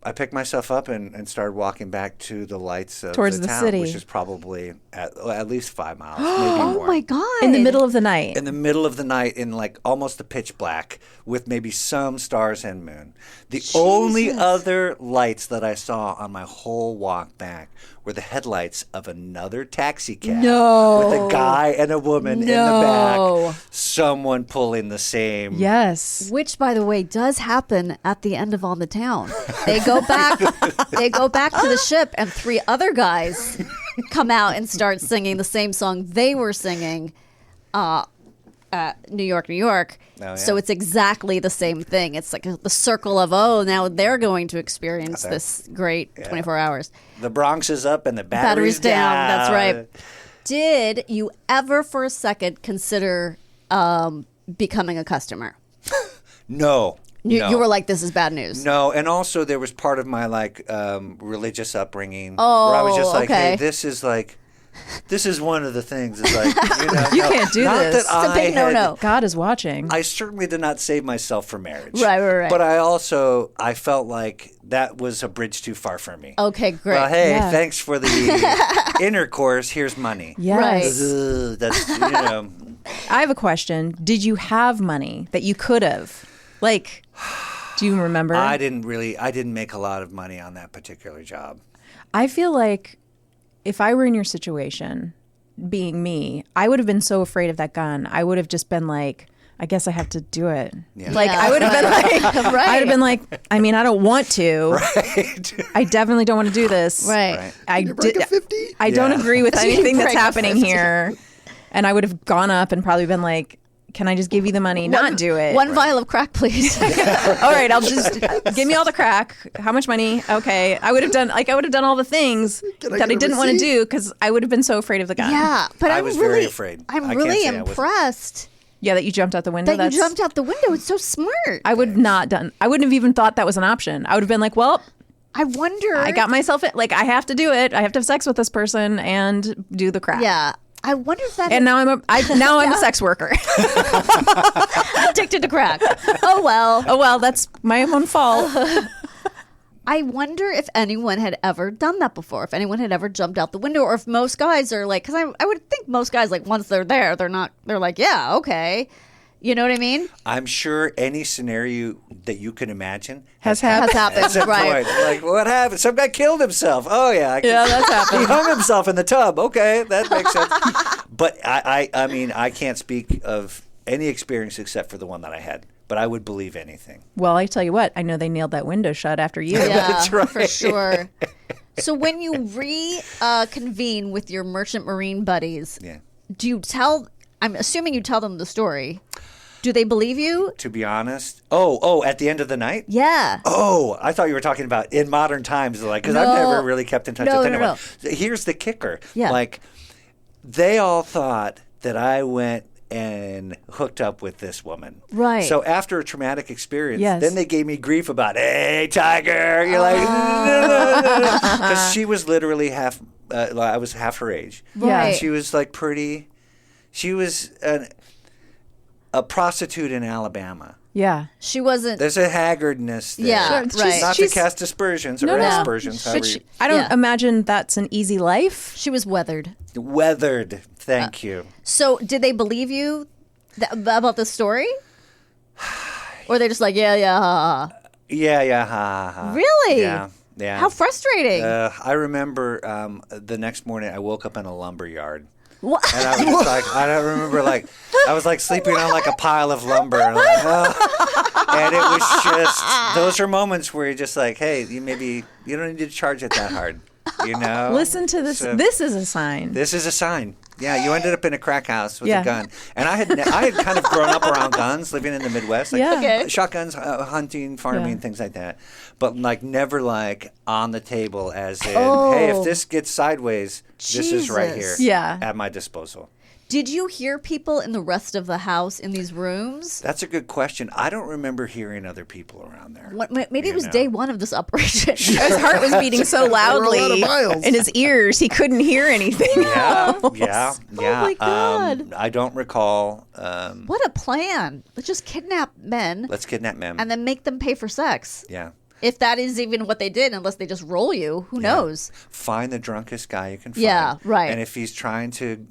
S10: I picked myself up and started walking back to the lights of
S4: Towards
S10: the
S4: the
S10: town,
S4: city.
S10: which is probably at least 5 miles, maybe more.
S3: Oh my God.
S4: In the middle of the night.
S10: In the middle of the night, in like almost the pitch black, with maybe some stars and moon. The only other lights that I saw on my whole walk back were the headlights of another taxi cab with a guy and a woman in the back. Someone pulling the same.
S4: Yes.
S3: Which, by the way, does happen at the end of On the Town. They go back. They go back to the ship, and 3 other guys come out and start singing the same song they were singing. New York, New York.
S10: Oh, yeah.
S3: So it's exactly the same thing. It's like the circle of, now they're going to experience this great 24 hours.
S10: The Bronx is up and the
S3: Battery's
S10: battery's
S3: down. That's right. Did you ever for a second consider becoming a customer?
S10: No.
S3: You were like, this is bad news.
S10: No, and also there was part of my like religious upbringing where I was just like,
S3: okay.
S10: hey, this is one of the things. It's like,
S4: You can't do
S10: not
S4: this.
S10: That I
S3: It's a big
S10: had-
S3: no-no.
S4: God is watching.
S10: I certainly did not save myself for marriage.
S3: Right.
S10: But I felt like that was a bridge too far for me.
S3: Okay, great.
S10: Well, hey,
S4: Yeah.
S10: thanks for the intercourse. Here's money.
S4: Yes.
S10: Ugh, that's
S4: I have a question. Did you have money that you could have? Like, do you remember?
S10: I didn't make a lot of money on that particular job.
S4: I feel like if I were in your situation, being me, I would have been so afraid of that gun. I would have just been like, I guess I have to do it.
S10: Yeah.
S4: Like,
S3: Yeah.
S4: I would have been like,
S3: Right.
S4: I would have been like, I mean, I don't want to.
S10: Right.
S4: I definitely don't want to do this.
S3: Right.
S6: You break a 50?
S4: I don't
S10: Yeah.
S4: agree with anything that's
S3: break a
S4: happening
S3: 50.
S4: here. And I would have gone up and probably been like, can I just give you the money? Not do it.
S3: One vial of crack, please.
S4: All right, I'll just give me all the crack. How much money? Okay. I would have done all the things
S6: Can I
S4: that I
S6: get a
S4: didn't want to
S6: receipt?
S4: do because I would have been so afraid of the gun.
S3: Yeah, but
S10: I
S3: I'm
S10: was
S3: really,
S10: very afraid.
S3: I'm
S10: I can't
S3: really
S10: say I wasn't.
S3: impressed
S4: Yeah, that you jumped out the window.
S3: that you jumped out the window. It's so smart.
S4: I would I wouldn't have even thought that was an option. I would have been like, well,
S3: I wonder.
S4: I got myself like I have to do it. I have to have sex with this person and do the crack.
S3: Yeah. I wonder if that.
S4: And now I'm a sex worker.
S3: Addicted to crack. Oh well.
S4: Oh well, that's my own fault.
S3: I wonder if anyone had ever done that before. If anyone had ever jumped out the window, or if most guys are like, because I would think most guys, like, once they're there, they're like, yeah, okay. You know what I mean?
S10: I'm sure any scenario that you can imagine
S4: has happened.
S10: At some
S3: right?
S10: point. Like, what happened? Some guy killed himself. Oh yeah,
S4: that's happened.
S10: He hung himself in the tub. Okay, that makes sense. But I mean, I can't speak of any experience except for the one that I had. But I would believe anything.
S4: Well, I tell you what, I know they nailed that window shut after you.
S3: Yeah,
S10: That's right.
S3: for sure. So when you reconvene with your merchant marine buddies, do you tell? I'm assuming you tell them the story. Do they believe you?
S10: To be honest, at the end of the night?
S3: Yeah.
S10: Oh, I thought you were talking about in modern times, like, because I've never really kept in touch with anyone. No. Here's the kicker.
S3: Yeah.
S10: Like, they all thought that I went and hooked up with this woman.
S3: Right.
S10: So after a traumatic experience,
S4: Yes.
S10: then they gave me grief about, hey, Tiger. You're like, no. Because she was literally I was half her age.
S3: Right.
S10: And she was like she was a prostitute in Alabama.
S4: Yeah.
S3: She wasn't.
S10: There's a haggardness there.
S3: Yeah, right.
S10: Not to cast aspersions or aspersions.
S4: But I don't imagine that's an easy life.
S3: She was weathered.
S10: Weathered. Thank you.
S3: So did they believe you about the story? Or they just like, yeah, ha, ha.
S10: Yeah, ha.
S3: Really?
S10: Yeah.
S3: How frustrating.
S10: I remember the next morning I woke up in a lumber yard.
S3: What?
S10: And I was just like, I don't remember, like, I was like sleeping on like a pile of lumber. And, like, and it was just, those are moments where you're just like, hey, you don't need to charge it that hard. You know?
S4: Listen to this.
S10: So,
S4: this is a sign.
S10: This is a sign. Yeah, you ended up in a crack house with a gun. And I had kind of grown up around guns, living in the Midwest. Like, shotguns, hunting, farming, things like that. But like never like on the table as in, hey, if this gets sideways, this is right here at my disposal.
S3: Did you hear people in the rest of the house in these rooms?
S10: That's a good question. I don't remember hearing other people around there.
S3: Maybe it was day one of this operation.
S4: His heart was beating so loudly in his ears he couldn't hear anything.
S10: Yeah.
S3: Oh my God.
S10: I don't recall.
S3: What a plan. Let's just kidnap men.
S10: Let's kidnap men.
S3: And then make them pay for sex.
S10: Yeah.
S3: If that is even what they did, unless they just roll you, who knows?
S10: Find the drunkest guy you can find.
S3: Yeah, right.
S10: And if he's trying to,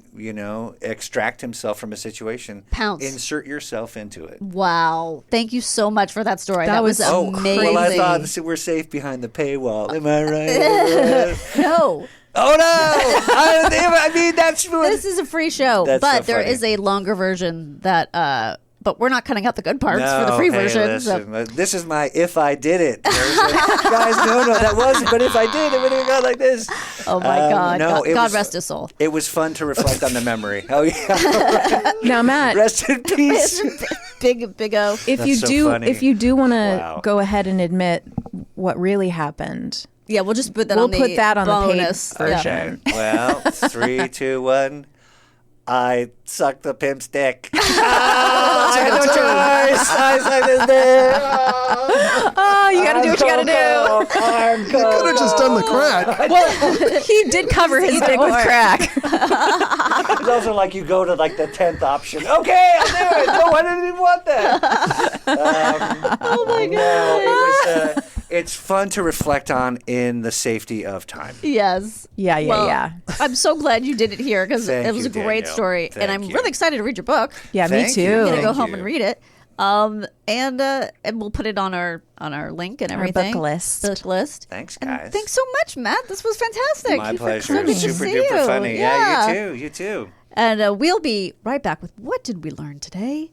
S10: extract himself from a situation,
S3: pounce.
S10: Insert yourself into it.
S3: Wow. Thank you so much for that story. That was amazing.
S10: Well, I thought we're safe behind the paywall. Am I right?
S3: No.
S10: Oh, no. I mean, that's...
S3: This is a free show, but there is a longer version that... But we're not cutting out the good parts for the free version.
S10: Listen, this is my if I did it. Guys, no, that wasn't. But if I did, it would have gone like this.
S3: Oh, my God. No, God rest his soul.
S10: It was fun to reflect on the memory. Oh, yeah.
S4: Now, Matt.
S10: Rest in peace.
S3: Big O.
S4: If you do want to go ahead and admit what really happened.
S3: Yeah, we'll just put that on the bonus.
S4: We'll put that on the paid version.
S10: Okay. Well, 3, 2, 1. I sucked the pimp's dick. I had no choice. I sucked his dick.
S4: Oh, you got to do what you got to do.
S6: You could have just done the crack.
S4: Well, he did cover his dick with crack.
S10: It's also like you go to like the 10th option. Okay, I'll do it. No, I didn't even want that.
S3: Oh my God.
S10: No, it's fun to reflect on in the safety of time.
S3: Yes.
S4: Yeah.
S3: I'm so glad you did it here because it was a great story. And I'm really excited to read your book.
S4: Yeah, me too.
S3: I'm going to go home and read it. And we'll put it on our link and everything.
S4: Our book list.
S10: Thanks, guys.
S3: And thanks so much, Matt. This was fantastic.
S10: My pleasure.
S3: Good to
S10: Super
S3: see
S10: duper
S3: you.
S10: funny. Yeah, you too.
S3: And we'll be right back with What Did We Learn Today?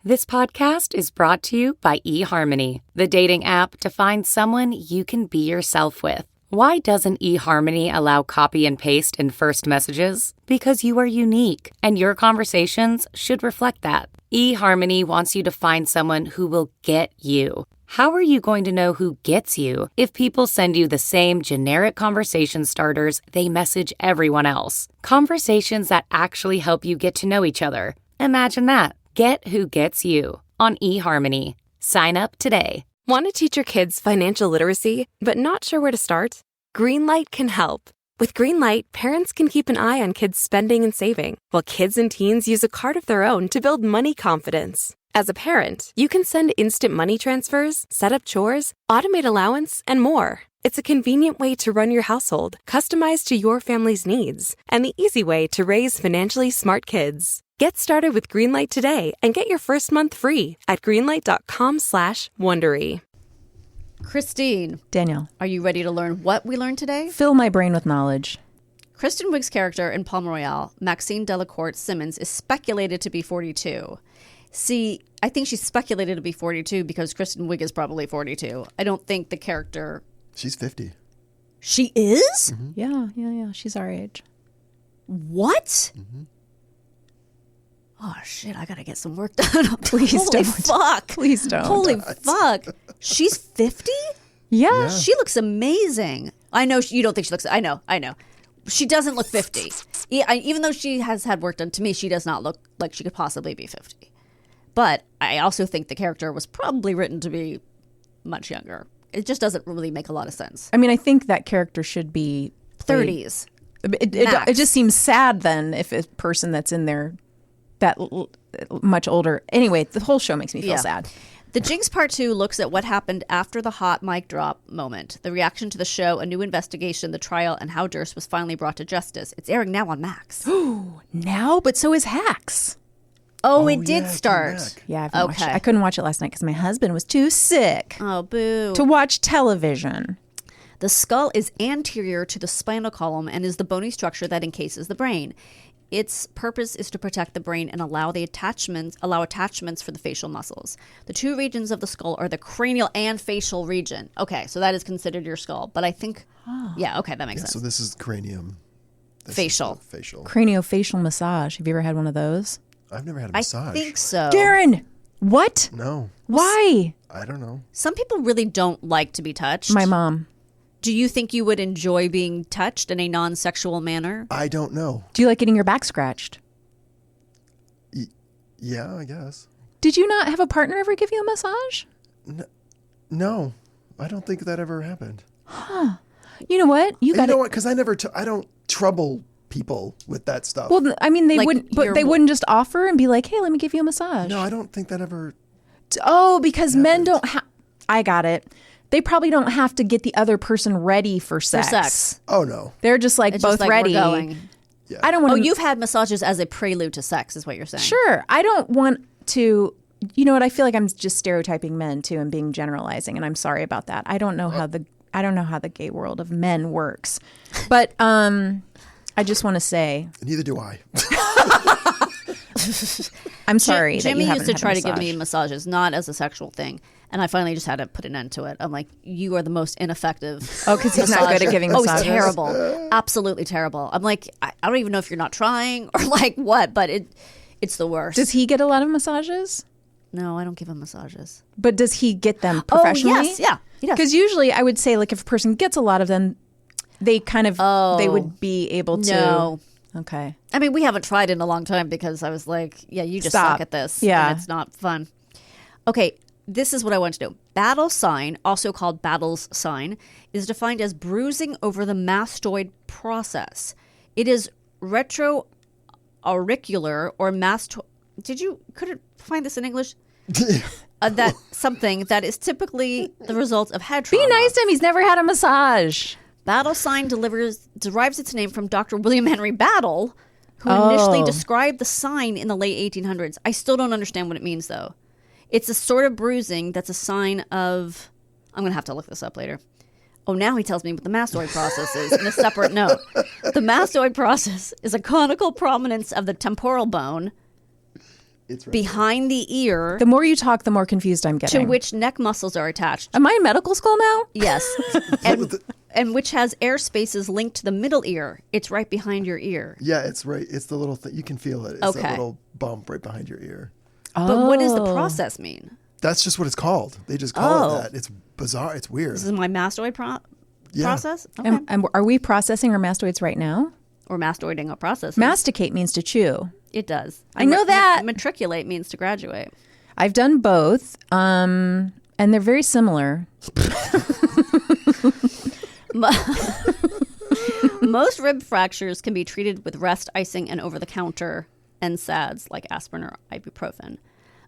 S1: This podcast is brought to you by eHarmony, the dating app to find someone you can be yourself with. Why doesn't eHarmony allow copy and paste in first messages? Because you are unique, and your conversations should reflect that. eHarmony wants you to find someone who will get you. How are you going to know who gets you if people send you the same generic conversation starters they message everyone else? Conversations that actually help you get to know each other. Imagine that. Get who gets you on eHarmony. Sign up today.
S11: Want to teach your kids financial literacy, but not sure where to start? Greenlight can help. With Greenlight, parents can keep an eye on kids' spending and saving, while kids and teens use a card of their own to build money confidence. As a parent, you can send instant money transfers, set up chores, automate allowance, and more. It's a convenient way to run your household, customized to your family's needs, and the easy way to raise financially smart kids. Get started with Greenlight today and get your first month free at greenlight.com/Wondery.
S3: Kristine.
S4: Danielle.
S3: Are you ready to learn what we learned today?
S4: Fill my brain with knowledge.
S3: Kristen Wiig's character in Palm Royale, Maxine Delacourt Simmons, is speculated to be 42. See, I think she's speculated to be 42 because Kristen Wiig is probably 42. I don't think the character...
S6: She's 50.
S3: She is?
S6: Mm-hmm.
S4: Yeah. She's our age.
S3: What?
S6: Mm-hmm.
S3: Oh, shit, I gotta get some work done.
S4: Please
S3: Holy
S4: don't.
S3: fuck.
S4: Please don't.
S3: Holy fuck. She's 50?
S4: Yeah.
S3: She looks amazing. I know you don't think she looks... I know. She doesn't look 50. Even though she has had work done, to me, she does not look like she could possibly be 50. But I also think the character was probably written to be much younger. It just doesn't really make a lot of sense.
S4: I mean, I think that character should be played.
S3: 30s.
S4: It just seems sad then if a person that's in there that much older. Anyway, the whole show makes me feel sad.
S3: The Jinx Part 2 looks at what happened after the hot mic drop moment, the reaction to the show, a new investigation, the trial, and how Durst was finally brought to justice. It's airing now on Max.
S4: Now? But so is Hacks.
S3: Oh, it did start.
S4: Yeah, I haven't watched it. I couldn't watch it last night because my husband was too sick
S3: Oh, boo.
S4: to watch television.
S3: The skull is anterior to the spinal column and is the bony structure that encases the brain. Its purpose is to protect the brain and allow attachments for the facial muscles. The two regions of the skull are the cranial and facial region. Okay, so that is considered your skull. But I think, yeah, okay, that makes sense.
S6: So this is cranium.
S3: Facial.
S4: Craniofacial massage. Have you ever had one of those?
S6: I've never had a massage.
S3: I think so.
S4: Darren, what?
S6: No.
S4: Why?
S6: I don't know.
S3: Some people really don't like to be touched.
S4: My mom.
S3: Do you think you would enjoy being touched in a non-sexual manner?
S6: I don't know.
S4: Do you like getting your back scratched?
S6: Yeah, I guess.
S4: Did you not have a partner ever give you a massage?
S6: No, I don't think that ever happened.
S4: Huh. You know what? You Well, I mean, they wouldn't, but they wouldn't just offer and be like, "Hey, let me give you a massage."
S6: No, I don't think that ever.
S4: Oh, because men don't have. I got it. They probably don't have to get the other person ready for sex.
S6: Oh no,
S4: they're just like
S3: it's
S4: both
S3: just like
S4: ready.
S3: We're going.
S6: Yeah.
S4: I don't want.
S3: Oh, you've had massages as a prelude to sex, is what you're saying?
S4: Sure, I don't want to. You know what? I feel like I'm just stereotyping men too and being generalizing, and I'm sorry about that. I don't know how the gay world of men works, but I just want to say.
S6: Neither do I.
S4: I'm sorry.
S3: Jimmy
S4: that you
S3: used to try to give
S4: massage.
S3: me massages, not as a sexual thing. And I finally just had to put an end to it. I'm like, you are the most ineffective.
S4: Oh, because he's not good at giving massages?
S3: Oh, he's terrible. Absolutely terrible. I'm like, I don't even know if you're not trying or like what, but it's the worst.
S4: Does he get a lot of massages?
S3: No, I don't give him massages.
S4: But does he get them professionally?
S3: Oh, yes. Yeah, he does.
S4: Because usually I would say, like, if a person gets a lot of them, they kind of, they would be able to.
S3: No.
S4: Okay.
S3: I mean, we haven't tried in a long time because I was like, yeah, you just
S4: Stop.
S3: suck at this.
S4: Yeah.
S3: And it's not fun. Okay. This is what I want to know. Battle sign, also called Battle's sign, is defined as bruising over the mastoid process. It is retroauricular or mastoid. Couldn't find this in English? That something that is typically the result of head trauma.
S4: Be nice to him. He's never had a massage.
S3: Battle sign derives its name from Dr. William Henry Battle, who initially described the sign in the late 1800s. I still don't understand what it means, though. It's a sort of bruising that's a sign of... I'm going to have to look this up later. Oh, now he tells me what the mastoid process is in a separate note. The mastoid process is a conical prominence of the temporal bone behind the ear.
S4: The more you talk, the more confused I'm getting.
S3: To which neck muscles are attached.
S4: Am I in medical school now?
S3: Yes. And which has air spaces linked to the middle ear. It's right behind your ear.
S6: Yeah, it's right. It's the little thing. You can feel it. It's that little bump right behind your ear.
S3: But what does the process mean?
S6: That's just what it's called. They just call it that. It's bizarre. It's weird.
S3: This is my mastoid process? Okay.
S4: And are we processing our mastoids right now?
S3: Or mastoiding a process.
S4: Masticate means to chew.
S3: It does.
S4: I know that.
S3: Matriculate means to graduate.
S4: I've done both, and they're very
S3: Most rib fractures can be treated with rest, icing, and over-the-counter NSAIDs like aspirin or ibuprofen.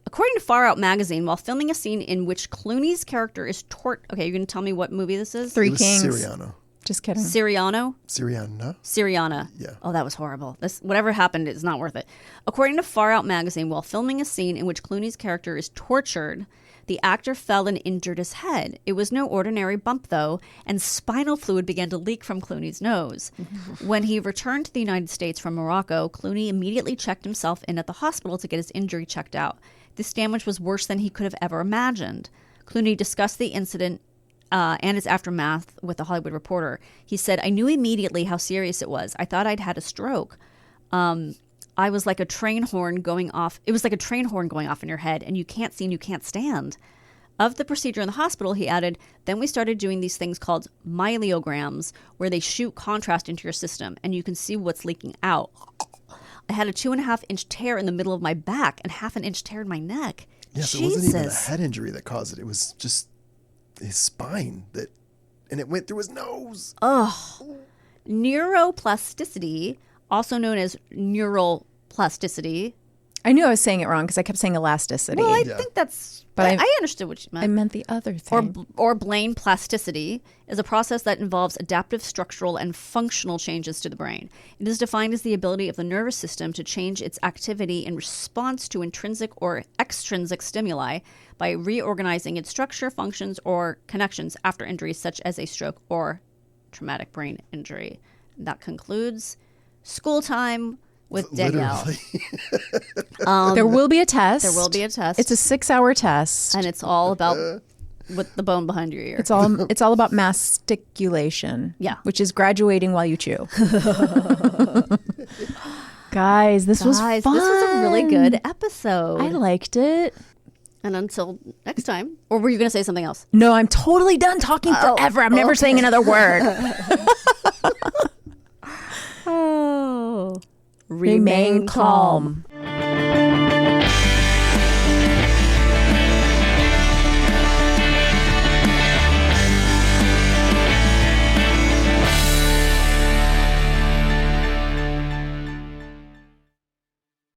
S3: According to Far Out magazine, while filming a scene in which Clooney's character is okay, you're going to tell me what movie this is?
S4: Three Kings.
S6: Siriano.
S4: Just kidding.
S3: Siriano?
S6: Syriana.
S3: Yeah. Oh, that was horrible. Whatever happened is not worth it. According to Far Out magazine, while filming a scene in which Clooney's character is tortured, the actor fell and injured his head. It was no ordinary bump, though, and spinal fluid began to leak from Clooney's nose. When he returned to the United States from Morocco, Clooney immediately checked himself in at the hospital to get his injury checked out. This damage was worse than he could have ever imagined. Clooney discussed the incident and its aftermath with the Hollywood Reporter. He said, "I knew immediately how serious it was. I thought I'd had a stroke. I was like a train horn going off. It was like a train horn going off in your head, and you can't see and you can't stand." Of the procedure in the hospital, he added, "Then we started doing these things called myelograms, where they shoot contrast into your system, and you can see what's leaking out. I had a 2.5-inch tear in the middle of my back and 1/2-inch tear in my neck."
S6: Yes,
S3: Jesus.
S6: it wasn't even a head injury that caused it. It was just his spine and it went through his nose.
S3: Neuroplasticity, also known as neural plasticity.
S4: I knew I was saying it wrong because I kept saying elasticity.
S3: Well, I think that's... But I understood what you meant.
S4: I meant the other thing.
S3: Or brain plasticity is a process that involves adaptive, structural, and functional changes to the brain. It is defined as the ability of the nervous system to change its activity in response to intrinsic or extrinsic stimuli by reorganizing its structure, functions, or connections after injuries such as a stroke or traumatic brain injury. And that concludes School Time with Danielle.
S4: There will be a test.
S3: There will be a test.
S4: It's a 6-hour test.
S3: And it's all about with the bone behind your ear.
S4: It's all about masticulation.
S3: Yeah.
S4: Which is graduating while you chew. Guys, this was fun.
S3: This was a really good episode.
S4: I liked it.
S3: And until next time. Or were you going to say something else?
S4: No, I'm totally done talking forever. I'm never saying another word.
S3: Oh.
S4: Remain calm.